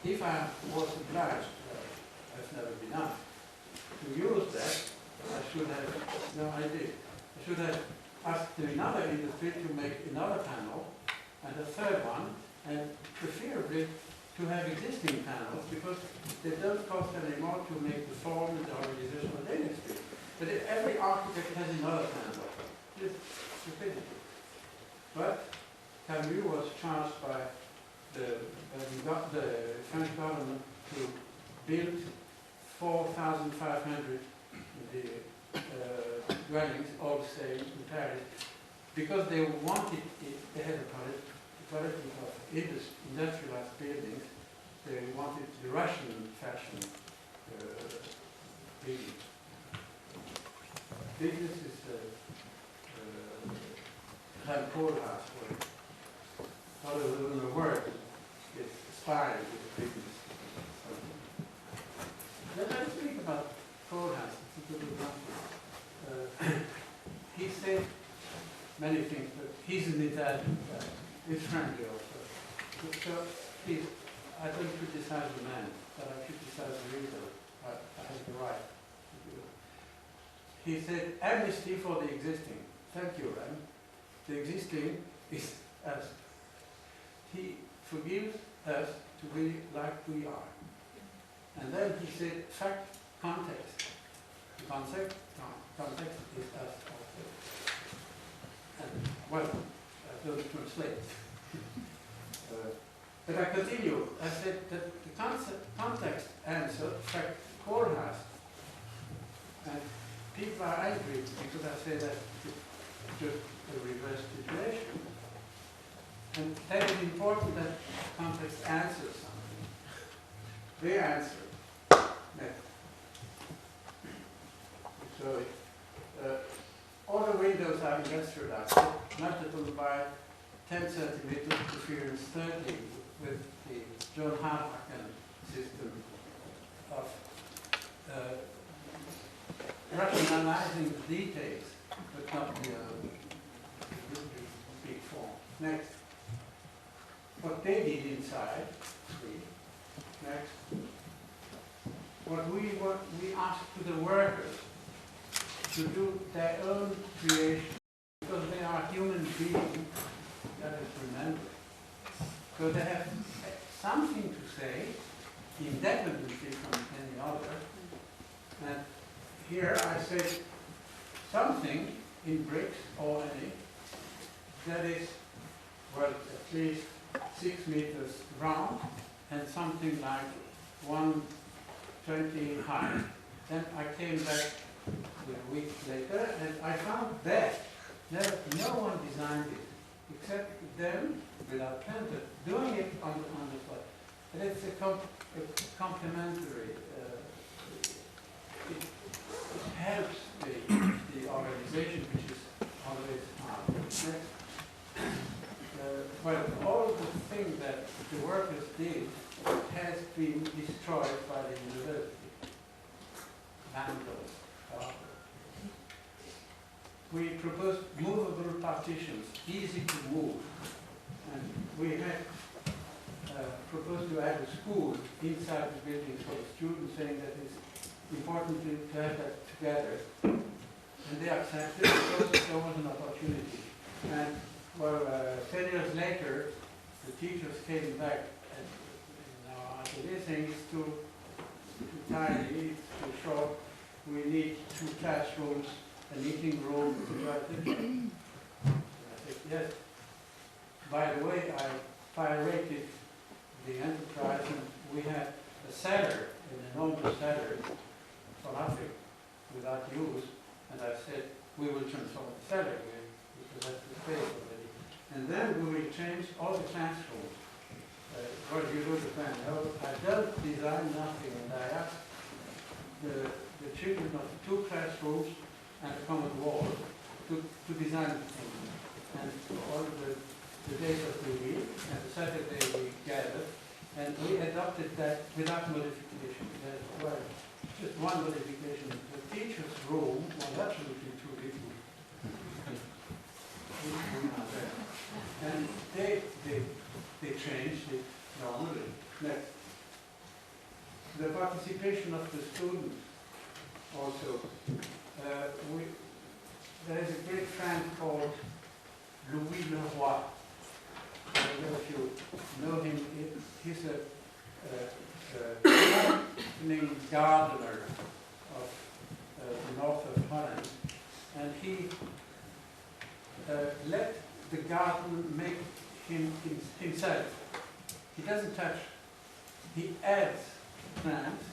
If I was obliged, I've never been asked, to use that, I should have, no I did, I should have asked another industry to make another panel And the third one, and preferably to have existing panels, because they don't cost any more to make the form and the organizational dynasty. But if every architect has another panel, it's stupidity. But Camus was charged by the French government to build 4,500 dwellings, all the same, in Paris, because they wanted it, they had a policy of industrialized buildings. They wanted the Russian fashion building. This is the kroll house, all over the world is inspired with the business. Let's speak about kroll house. It's a good example. He said many things, but he's an Italian guy. He's friendly also. So please, I don't criticize the man, but I criticize the reader. I have the right to do it. He said, amnesty for the existing. Thank you, Ram. The existing is us. He forgives us to be like we are. And then he said, fact, context. The context is us also. And, well, I don't translate. But I continue. I said that the context answer, fact, kroll has. And people are angry because I say that it's just a reverse situation. And that is important that context answers something. They answer. Next. So all the windows are industrialized, multiple by 10 centimeters interference 30 with the John Hartmann system of rationalizing the details, but not the big form. Next. What they did inside, next. What we asked to the workers to do their own creation, because they are human beings, that is remembered. So they have something to say, independently from any other. And here I say something in bricks or any that is, well, at least 6 meters round and something like 120 high. Then I came back a week later and I found that no one designed it except them, without planter, doing it on the spot. And it's a complementary, it helps the organization, which is always hard. Well, all the things that the workers did has been destroyed by the university. Vandals, we proposed movable partitions, easy to move. And we had proposed to add a school inside the building for the students, saying that it's important to have that together. And they accepted because there was an opportunity. And well, 10 years later, the teachers came back and now after this thing is too tiny, it's too short. We need 2 classrooms, an eating room, to write it. And I said, yes. By the way, I pirated the enterprise and we had a cellar, an enormous cellar for nothing, without use. And I said, we will transform the cellar because that's the space already. And then we will change all the classrooms. Well, you know the plan. No, I don't design nothing, and I asked the children of 2 classrooms and a common wall to design the thing. And all the days of the week and the Saturday we gathered, and we adopted that without modification. Well, just one modification. The teacher's room was absolutely too big. And they changed it normally. Next. The participation of the students also. There is a great friend called Louis Leroy. if you know him, he's a happening gardener of the north of Holland, and he let the garden make himself. He doesn't touch. He adds plants.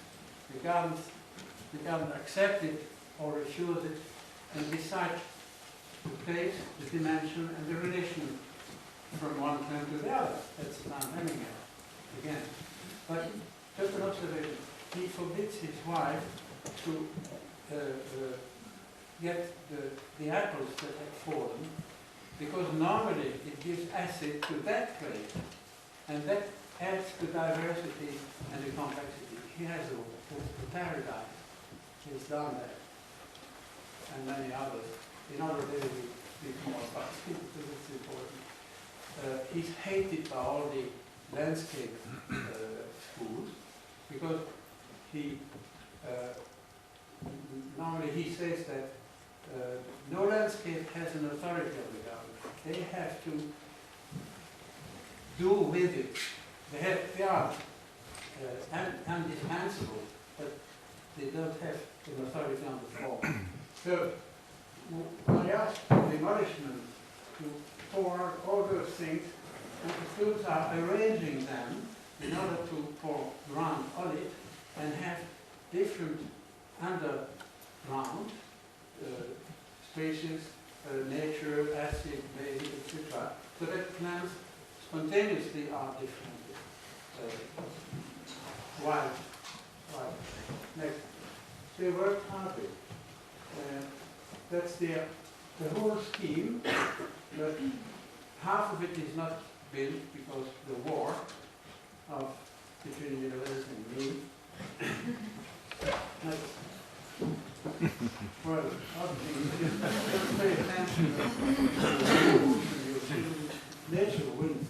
The garden accepts it or refuses it, and decides the place, the dimension, and the relation from one plant to the other. That's plant Hemming again. But just an observation. He forbids his wife to get the apples that have fallen, because normally it gives acid to that place, and that adds to diversity and the complexity. He has a paradise. He's done that, and many others. In order to be more fast, because it's important. He's hated by all the landscape schools, because he normally he says that no landscape has an authority on the garden. They have to do with it. They are indispensable, but they don't have an authority on the form. So I asked the demolishment to pour out all those things, and the students are arranging them in order to pour ground on it and have different underground species, nature, acid, base, etc., so that plants spontaneously are different. Wild. Next. They work hardly. That's the whole scheme, but half of it is not built because the war between the university and me. Well, obviously, just pay attention to nature wins.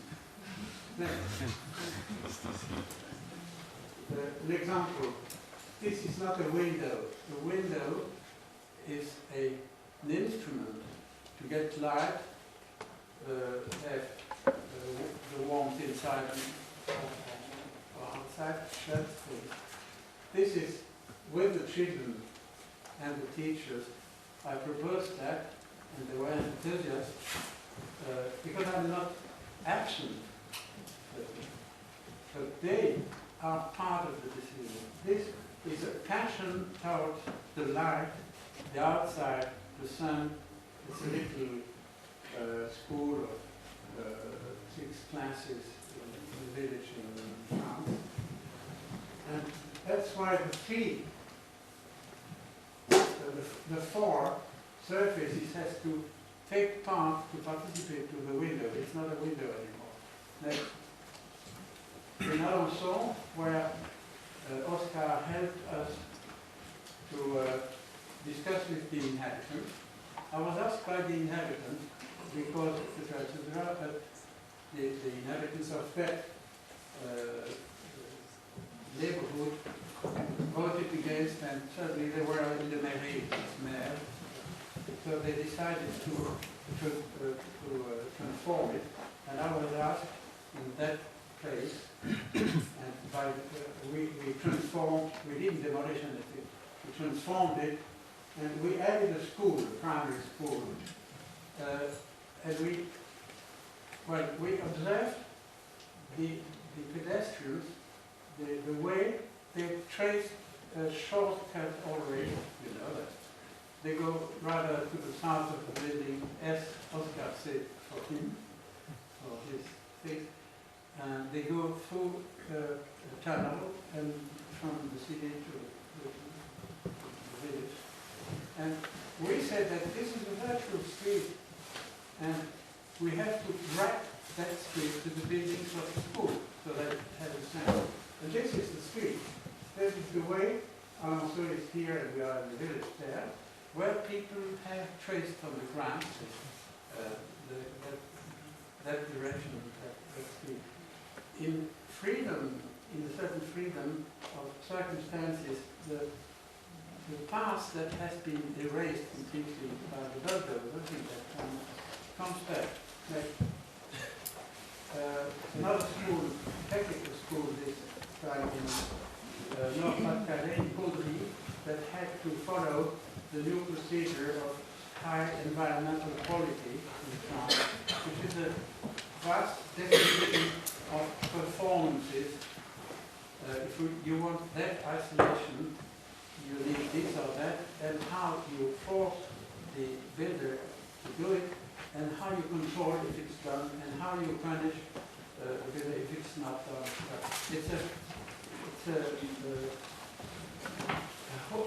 An example, this is not a window. The window is an instrument to get light, have the warmth inside or outside. This is with the children and the teachers. I proposed that, and they were enthusiastic because I'm not absent, but they are part of the decision. This is a passion towards the light, the outside, the sun. It's a little school of 6 classes in the village in France. And that's why the 4 surfaces has to take part to participate to the window. It's not a window anymore. Next. In Alençon, where Oscar helped us to discuss with the inhabitants, I was asked by the inhabitants, because the inhabitants of that neighborhood voted against, and suddenly they were in the mairie as mayor. So they decided to transform it, and I was asked in that place, and we transformed, we didn't demolish anything, we transformed it, and we added a school, a primary school, and we observed the pedestrians, the way they traced a shortcut already, you know that. They go rather to the south of the building, as Oscar said for him, for his thing. And they go through a tunnel and from the city to the village. And we said that this is a virtual street, and we have to wrap that street to the buildings of the school so that it has a sound. And this is the street. This is the way. Alençon is here, and we are in the village there, where people have traced on the ground that direction, that street. In freedom, in a certain freedom of circumstances, the past that has been erased completely by the bulldozer, that comes back. another school, technical school this time in Nord-Pas-de-Calais, in Caudry, that had to follow the new procedure of high environmental quality in France, which is a vast definition of performances. If you want that isolation, you need this or that, and how you force the builder to do it, and how you control if it's done, and how you punish the builder if it's not done. It's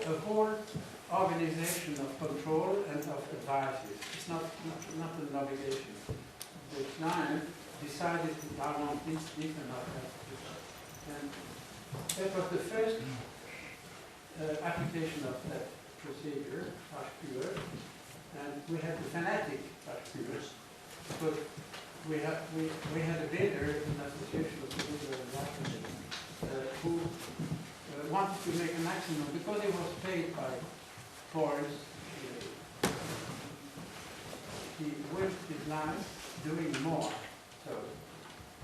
a whole organization of control and of advices. It's not an obligation. The client decided I want this and not that. And that was the first application of that procedure, particular. And we had the fanatic particulars, but we had a builder in the Association of Builder and Architects who wanted to make a maximum because he was paid by foreigners. He worked his life doing more. So,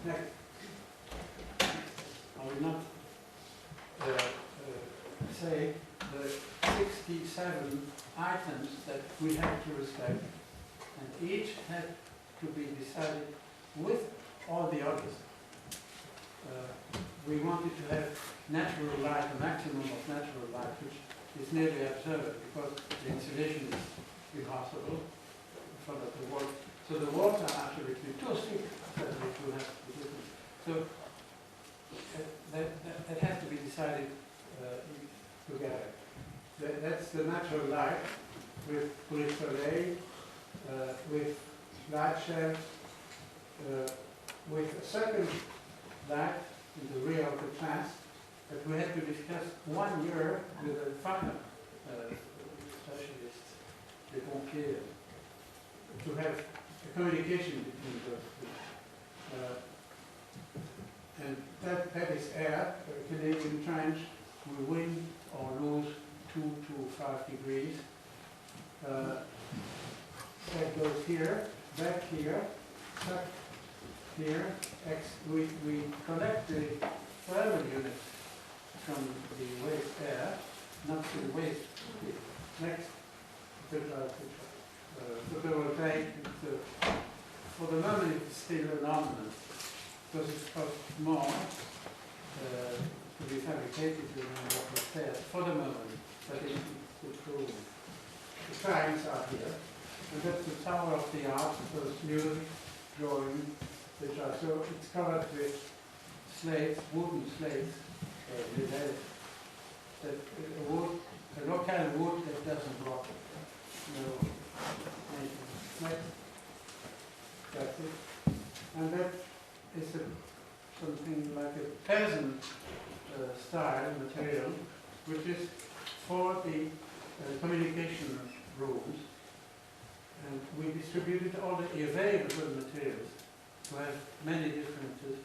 next. I will not say the 67 items that we had to respect, and each had to be decided with all the others. We wanted to have natural light, a maximum of natural light, which is nearly absurd because the insulation is impossible in front of the wall. So the walls are absolutely too thick that it will have to be different. So that has to be decided together. That's the natural light with gris soleil, with light shells, with a second light in the rear of the class that we had to discuss 1 year with a fire specialist, the pompiers, to have a communication between those two. And that is air, a Canadian trench, we win or lose 2 to 5 degrees. That goes here, back here, back here. We collect the thermal units from the waste air, not to the waste. Next, photovoltaic. For the moment, it's still an ornament because it costs more to be fabricated than what was there for the moment, but it's improving. The triangles are here, and that's the tower of the art, those music, drawing, which are so it's covered with slates, wooden slates, that wood, a local wood that doesn't rot. No, next. That's it. And that is something like a peasant style material, which is for the communication rooms. And we distributed all the available materials to have many differences.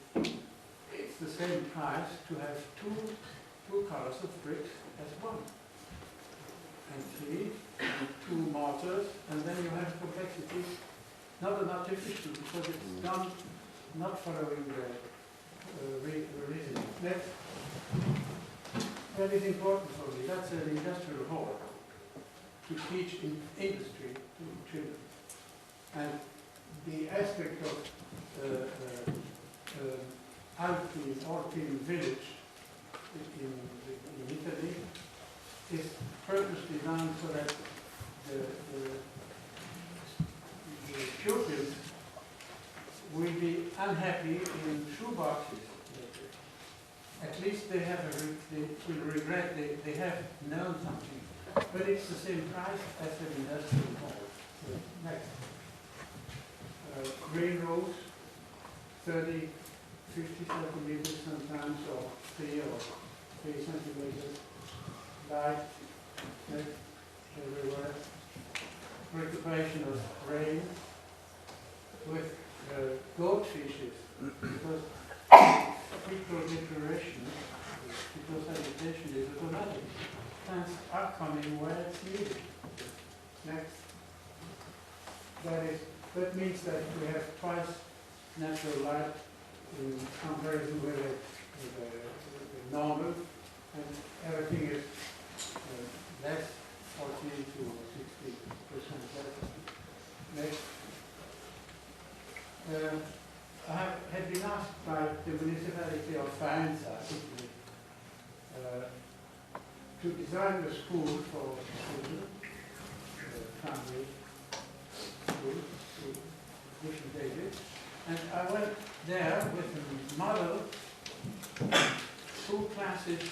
It's the same price to have two colors of bricks as one. And 3, and 2 mortars, and then you have complexity, not an artificial, because it's done not following the reasoning. Next. That is important for me. That's an industrial hall to teach in industry to children. And the aspect of Alpine village in Italy is purpose designed so that the pupils will be unhappy in shoeboxes. At least they will regret they have known something. But it's the same price as an industrial hall. So next. Green roofs, 30, 50 centimeters sometimes, or 3 centimeters. Light, everywhere. Recuperation of rain with goldfishes, because decoration, because habitation is automatic. Plants are coming where it's needed. Next. That means that we have twice natural light in comparison with the normal, and everything is less 40 to 60% less. Next. I had been asked by the municipality of Hansen to design a school for children, family school, to different ages. And I went there with a model, 2 classes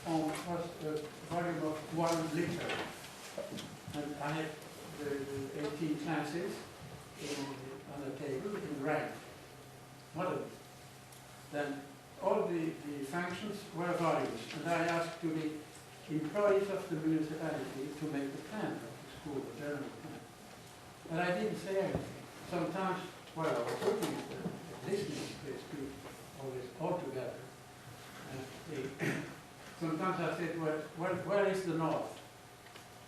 on a volume of 1 liter. And I had the 18 classes on the table in rank, model. Then all the functions were volumes, and I asked to the employees of the municipality to make the plan of the school, the general plan. But I didn't say anything. Sometimes, while I was looking at them, listening, they speak always all together. Sometimes I said, well, where is the north?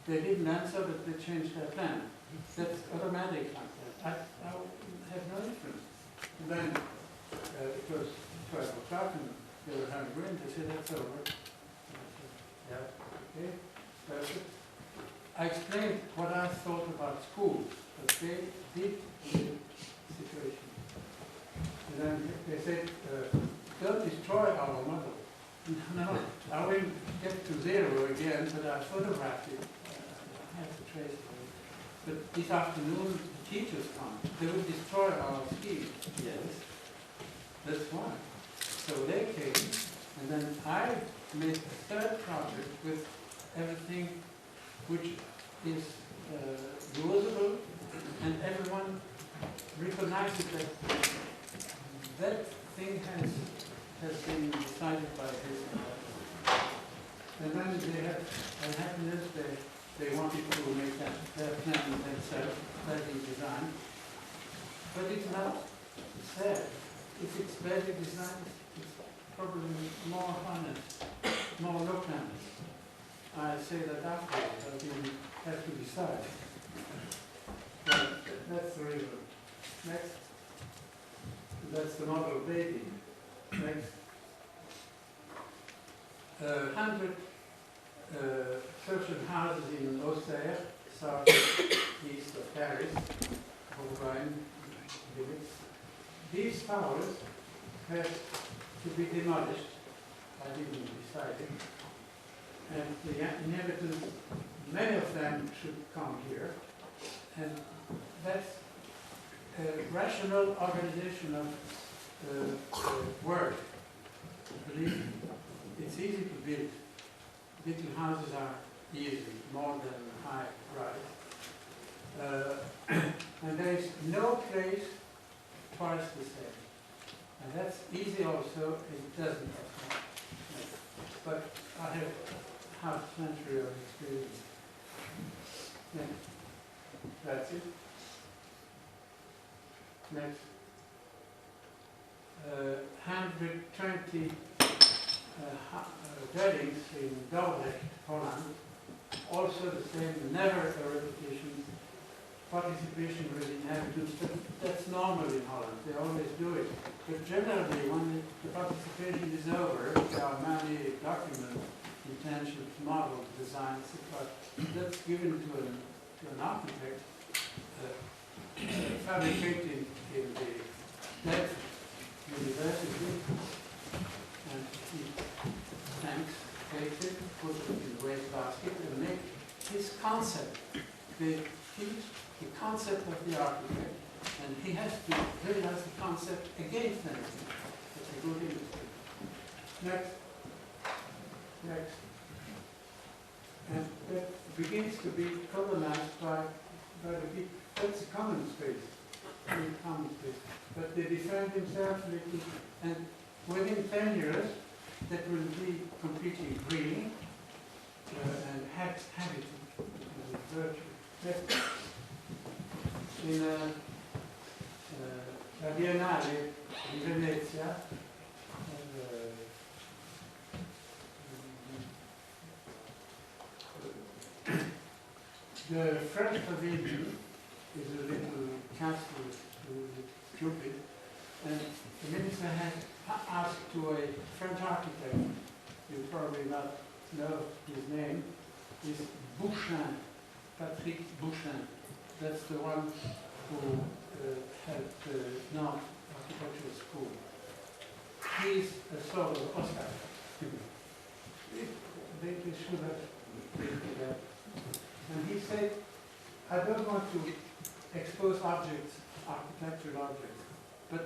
They didn't answer, but they changed their plan. That's automatic like that. I have no difference. And then it was 12 o'clock and they were hungry and they said, that's over. And I said, yeah, okay, that's it. I explained what I thought about schools, but they did the situation. And then they said, don't destroy our model. No, I will get to 0 again, but I photographed it. I have to trace it. But this afternoon, the teachers come. They will destroy our scheme. Yes, that's why. So they came, and then I made a 3rd project with everything which is usable, and everyone recognizes that that thing has been decided by this and that. And then they had unhappiness, they wanted to make their plan themselves, badly designed. But it's not sad. If it's badly designed, it's probably more honest, more local. I say that afterwards, I didn't have to decide. But that's the reason. Next. That's the model baby. Next. 100 social houses in Auxerre, south east of Paris, Bourgogne village. These towers have to be demolished. I didn't decide it. And the inhabitants, many of them should come here. And that's a rational organization of work. I believe it's easy to build. Little houses are easy, more than high rise. And there is no place twice the same. And that's easy also, it doesn't happen. But I have half a century of experience. Next. That's it. Next. 120 dwellings in Dordrecht, Holland. Also the same, never a repetition. Participation with inhabitants, but that's normal in Holland. They always do it. But generally, when the participation is over, there are many documents, intentions, models, designs, etc. That's given to an architect, fabricated in the Delft University, and he takes it, puts it in the wastebasket, and make his concept. They teach the concept of the architect, and he has to realize the concept against anything. That's a good industry. Next. Next. And that begins to be colonized by the people. That's a common space. Common space. But they defend themselves a little, and within 10 years, that will be completely green and habited. Next. In la Biennale di Venezia, the French pavilion is a little castle, stupid, And the minister had asked to a French architect, you probably not know his name, is Bouchin, Patrick Bouchin. That's the one who had the Nantes Architectural School. He's a sort of Oscar. They should have been together. And he said, I don't want to expose objects, architectural objects, but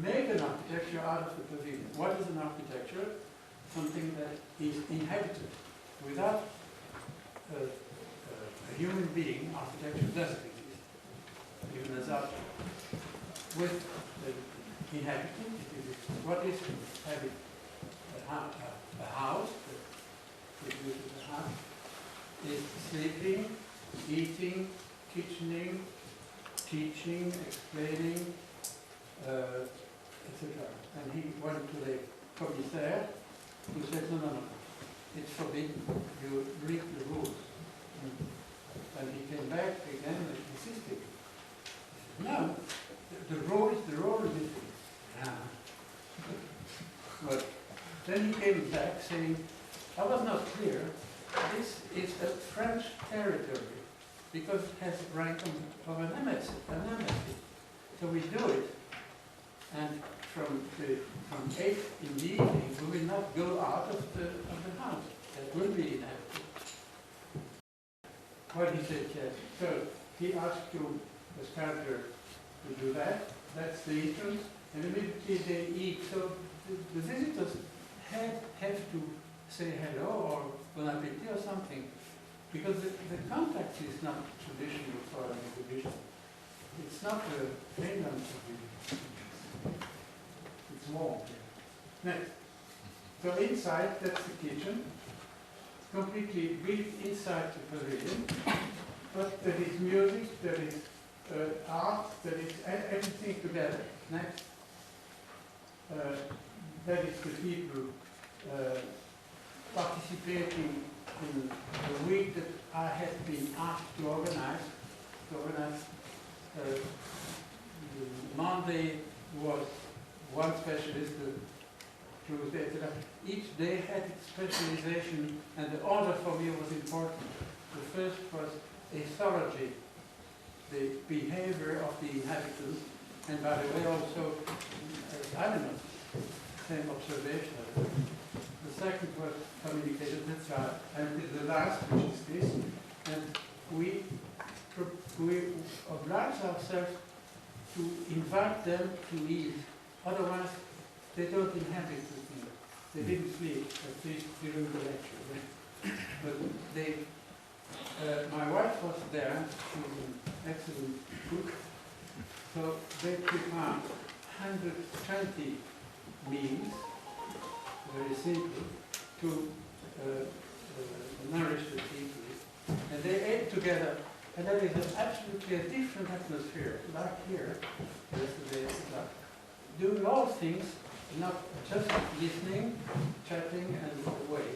make an architecture out of the pavilion. What is an architecture? Something that is inhabited. Without a human being, architecture doesn't exist, even as object. With the inhabitant, it is what is having a house, the house, is sleeping, eating, kitchening, teaching, explaining, etc. And he went to the commissaire, who said, no, it's forbidden, you read the rules. And he came back again and insisted. He said, no, the rule is the rule of it. But then he came back saying, I was not clear, this is a French territory, because it has rank of an embassy. So we do it, and from 8 in the evening, we will not go out of the house. That will be inhabited. Well, he said yes. So he asked the sculptor to do that. That's the entrance, and immediately they eat. So the visitors have to say hello or bon appetit or something, because the contact is not traditional for an exhibition. It's not a Finland exhibition. It's warm. Next. So inside, that's the kitchen. It's completely built inside the pavilion. But there is music, there is art, there is everything together. Next. That is the people participating in the week that I had been asked to organize. Monday was one specialist, Tuesday, etc. Each day had its specialization, and the order for me was important. The first was ethology, the behavior of the inhabitants, and by the way also animals, same observation of it. The second was communication, that's right, and the last, which is this, and we oblige ourselves to invite them to eat, otherwise they don't inhabit with me. They didn't sleep, at least during the lecture. But they, my wife was there, she was an excellent cook, so they prepared 120 meals, very simple, to nourish the people. And they ate together, and there is absolutely a different atmosphere, like here, yesterday, like doing all things, not just listening, chatting, and away.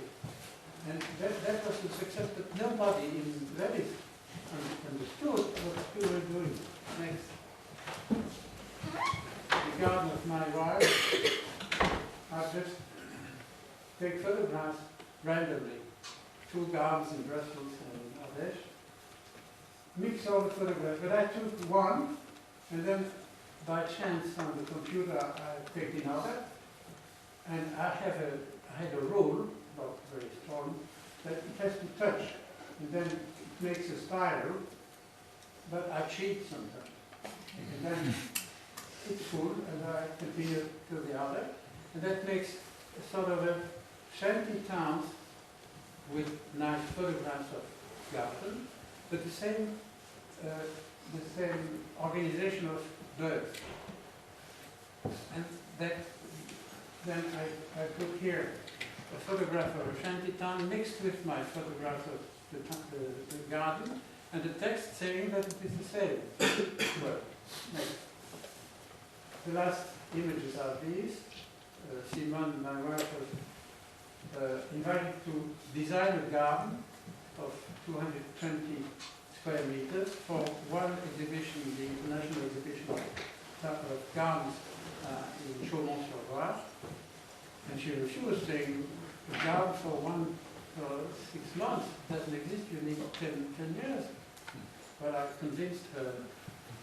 And that was a success, but nobody in Venice understood what we were doing. Next. The garden of my wife, I just take photographs randomly. 2 gardens in Brussels and Ardèche. Mix all the photographs, but I took one, and then by chance on the computer I take another, and I had a rule, not very strong, that it has to touch, and then it makes a spiral, but I cheat sometimes. And then it's full, and I continue to the other, and that makes a sort of a shanty towns with nice photographs of garden, but the same organization of birds. And that, then I put here a photograph of a shanty town mixed with my photograph of the garden, and the text saying that it is the same. Well, next. The last images are these. Simone, my wife, was invited to design a garden of 220 square meters for one exhibition, the international exhibition of gardens in Chaumont-sur-Loire, and she refused, saying, a garden for 6 months doesn't exist, you need 10 years. But I convinced her,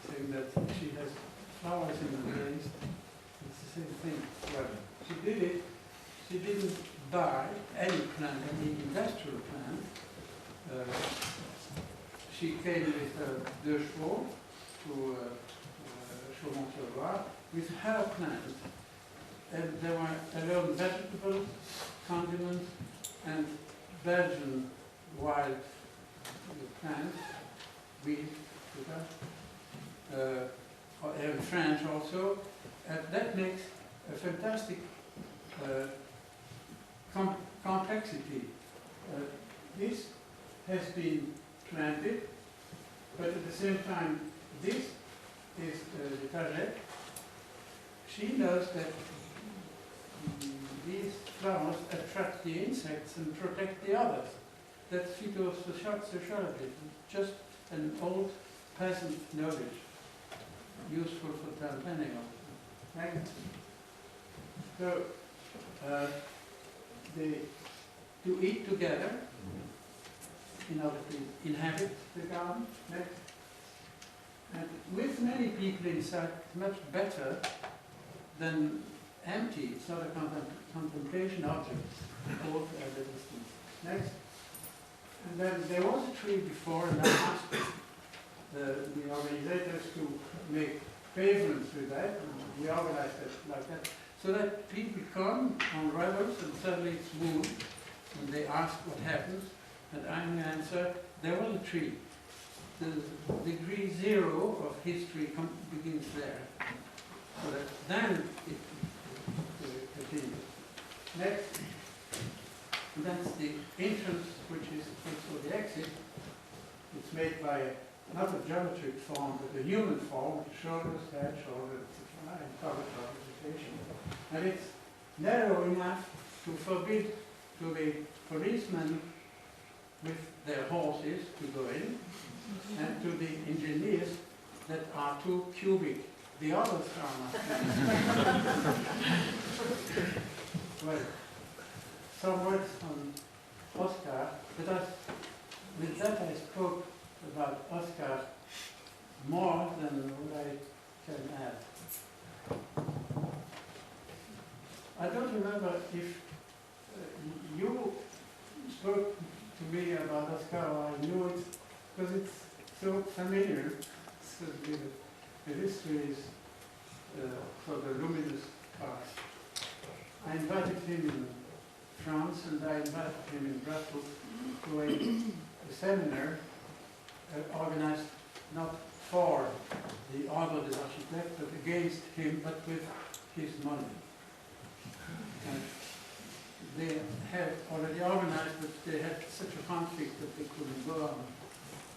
saying that she has flowers in the place, it's the same thing. Well, she did it, she didn't buy any plant, any industrial plant. She came with deux chevaux to Chaumont-sur-Loire with her plant. And there were alone vegetables, condiments, and Belgian wild plants, wheat, and French also. And that makes a fantastic complexity. This has been planted, but at the same time, this is the target. She knows that these flowers attract the insects and protect the others. That's phytosociology, just an old peasant knowledge, useful for town planning. Right? So, to eat together, in order to inhabit the garden, next. And with many people inside, much better than empty. It's not a contemplation object, both at a distance. Next. And then there was a tree before, and I asked the organizers to make pavements with that, and we organized it like that, so that people come on rivers and suddenly it's moved, and they ask what happens, and I answer, there was a tree. The degree 0 of history begins there. So that then it continues. Next, and that's the entrance, which is also the exit. It's made by not a geometric form, but a human form, with shoulders, head, shoulders, and covered representation. And it's narrow enough to forbid to the policemen with their horses to go in, and to the engineers that are too cubic. The others are not. Well, some words on Oscar, but with that I spoke about Oscar more than what I can add. I don't remember if you spoke to me about Oscar, or I knew it, because it's so familiar. So the history is for the luminous part. I invited him in France, and I invited him in Brussels to a seminar organized not for the Ordre des Architectes, but against him, but with his money. And they had already organized, but they had such a conflict that they couldn't go on.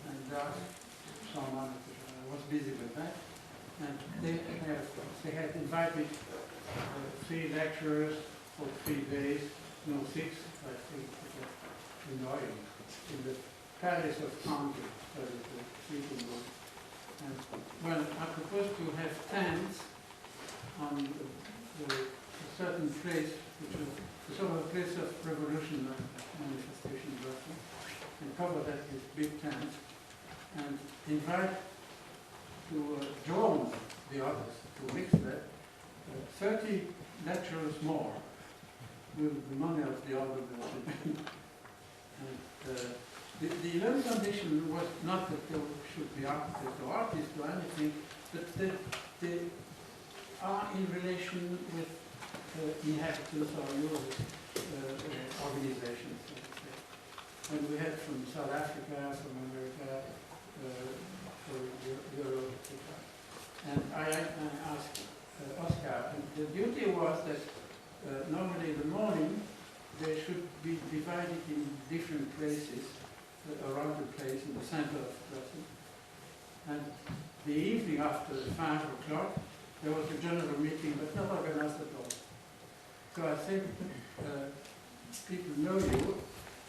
And someone was busy with that. And they had invited 3 lecturers for 3 days, no 6, I think, in the Palace of Congress, that is the meeting room. And well, I proposed to have tents on a certain place, which was a sort of a place of revolution manifestation in Brussels, and cover that with big tents, and invite to join the others, to mix that, 30 lecturers more with the money of the other. And the only condition was not that there should be architects or artists or anything, but that they are in relation with inhabitants or users, organizations. And we had from South Africa, from America, for Europe, etc. And I asked Oscar, and the duty was that normally in the morning they should be divided in different places around the place in the center of Brussels. And the evening after 5 o'clock, there was a general meeting, but not organized at all. So I think people know you.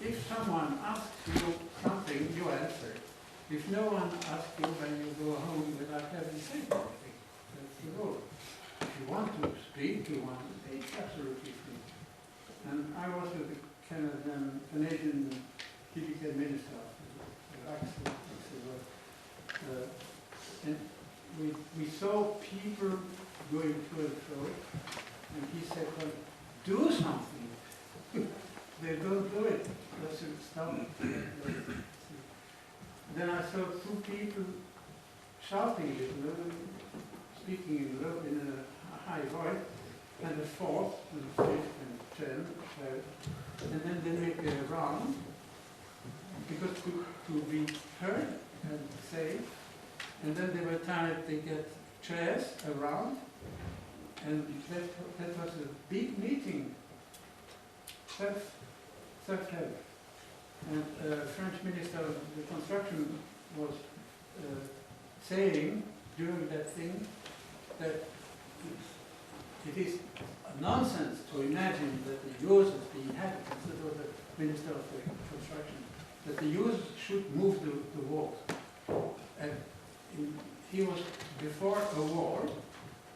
If someone asks you something, you answer. If no one asks you, then you go home without having said anything. the rule. If you want to speak, you want to speak, absolutely free. And I was with the Canadian TVK minister, and we saw people going to and fro, and he said, well, do something. They don't do it. That's a stop. Then I saw two people shouting a little, speaking in a high voice, and a fourth, and a fifth, and 10, and then they make a round, because to be heard and safe, and then they were tired, they get chairs around, and that was a big meeting, self-help. And French Minister of the Construction was saying during that thing that it is nonsense to imagine that the users, the inhabitants, that was the Minister of the Construction, that the users should move the walls. And he was before a wall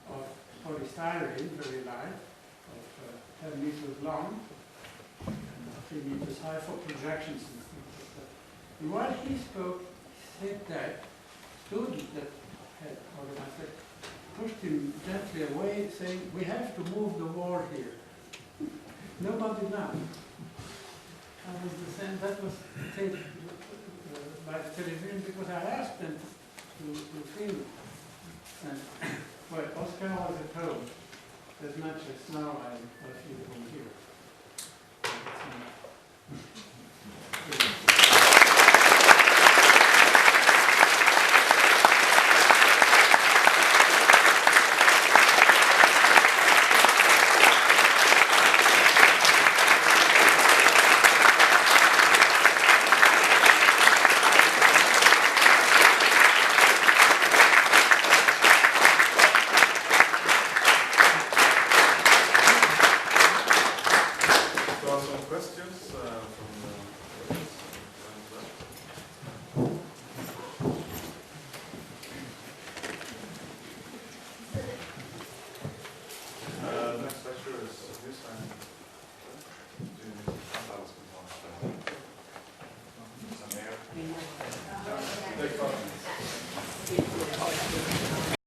of polystyrene, very light, of 10 meters long, and 3 meters high for projections and things like that. And while he spoke, he said that student that had organized it pushed him gently away, saying, we have to move the wall here. Nobody laughed. I was the same, that was taped by the television because I asked them to film it. And, well, Oscar was at home as much as now I feel home here. There are some questions from the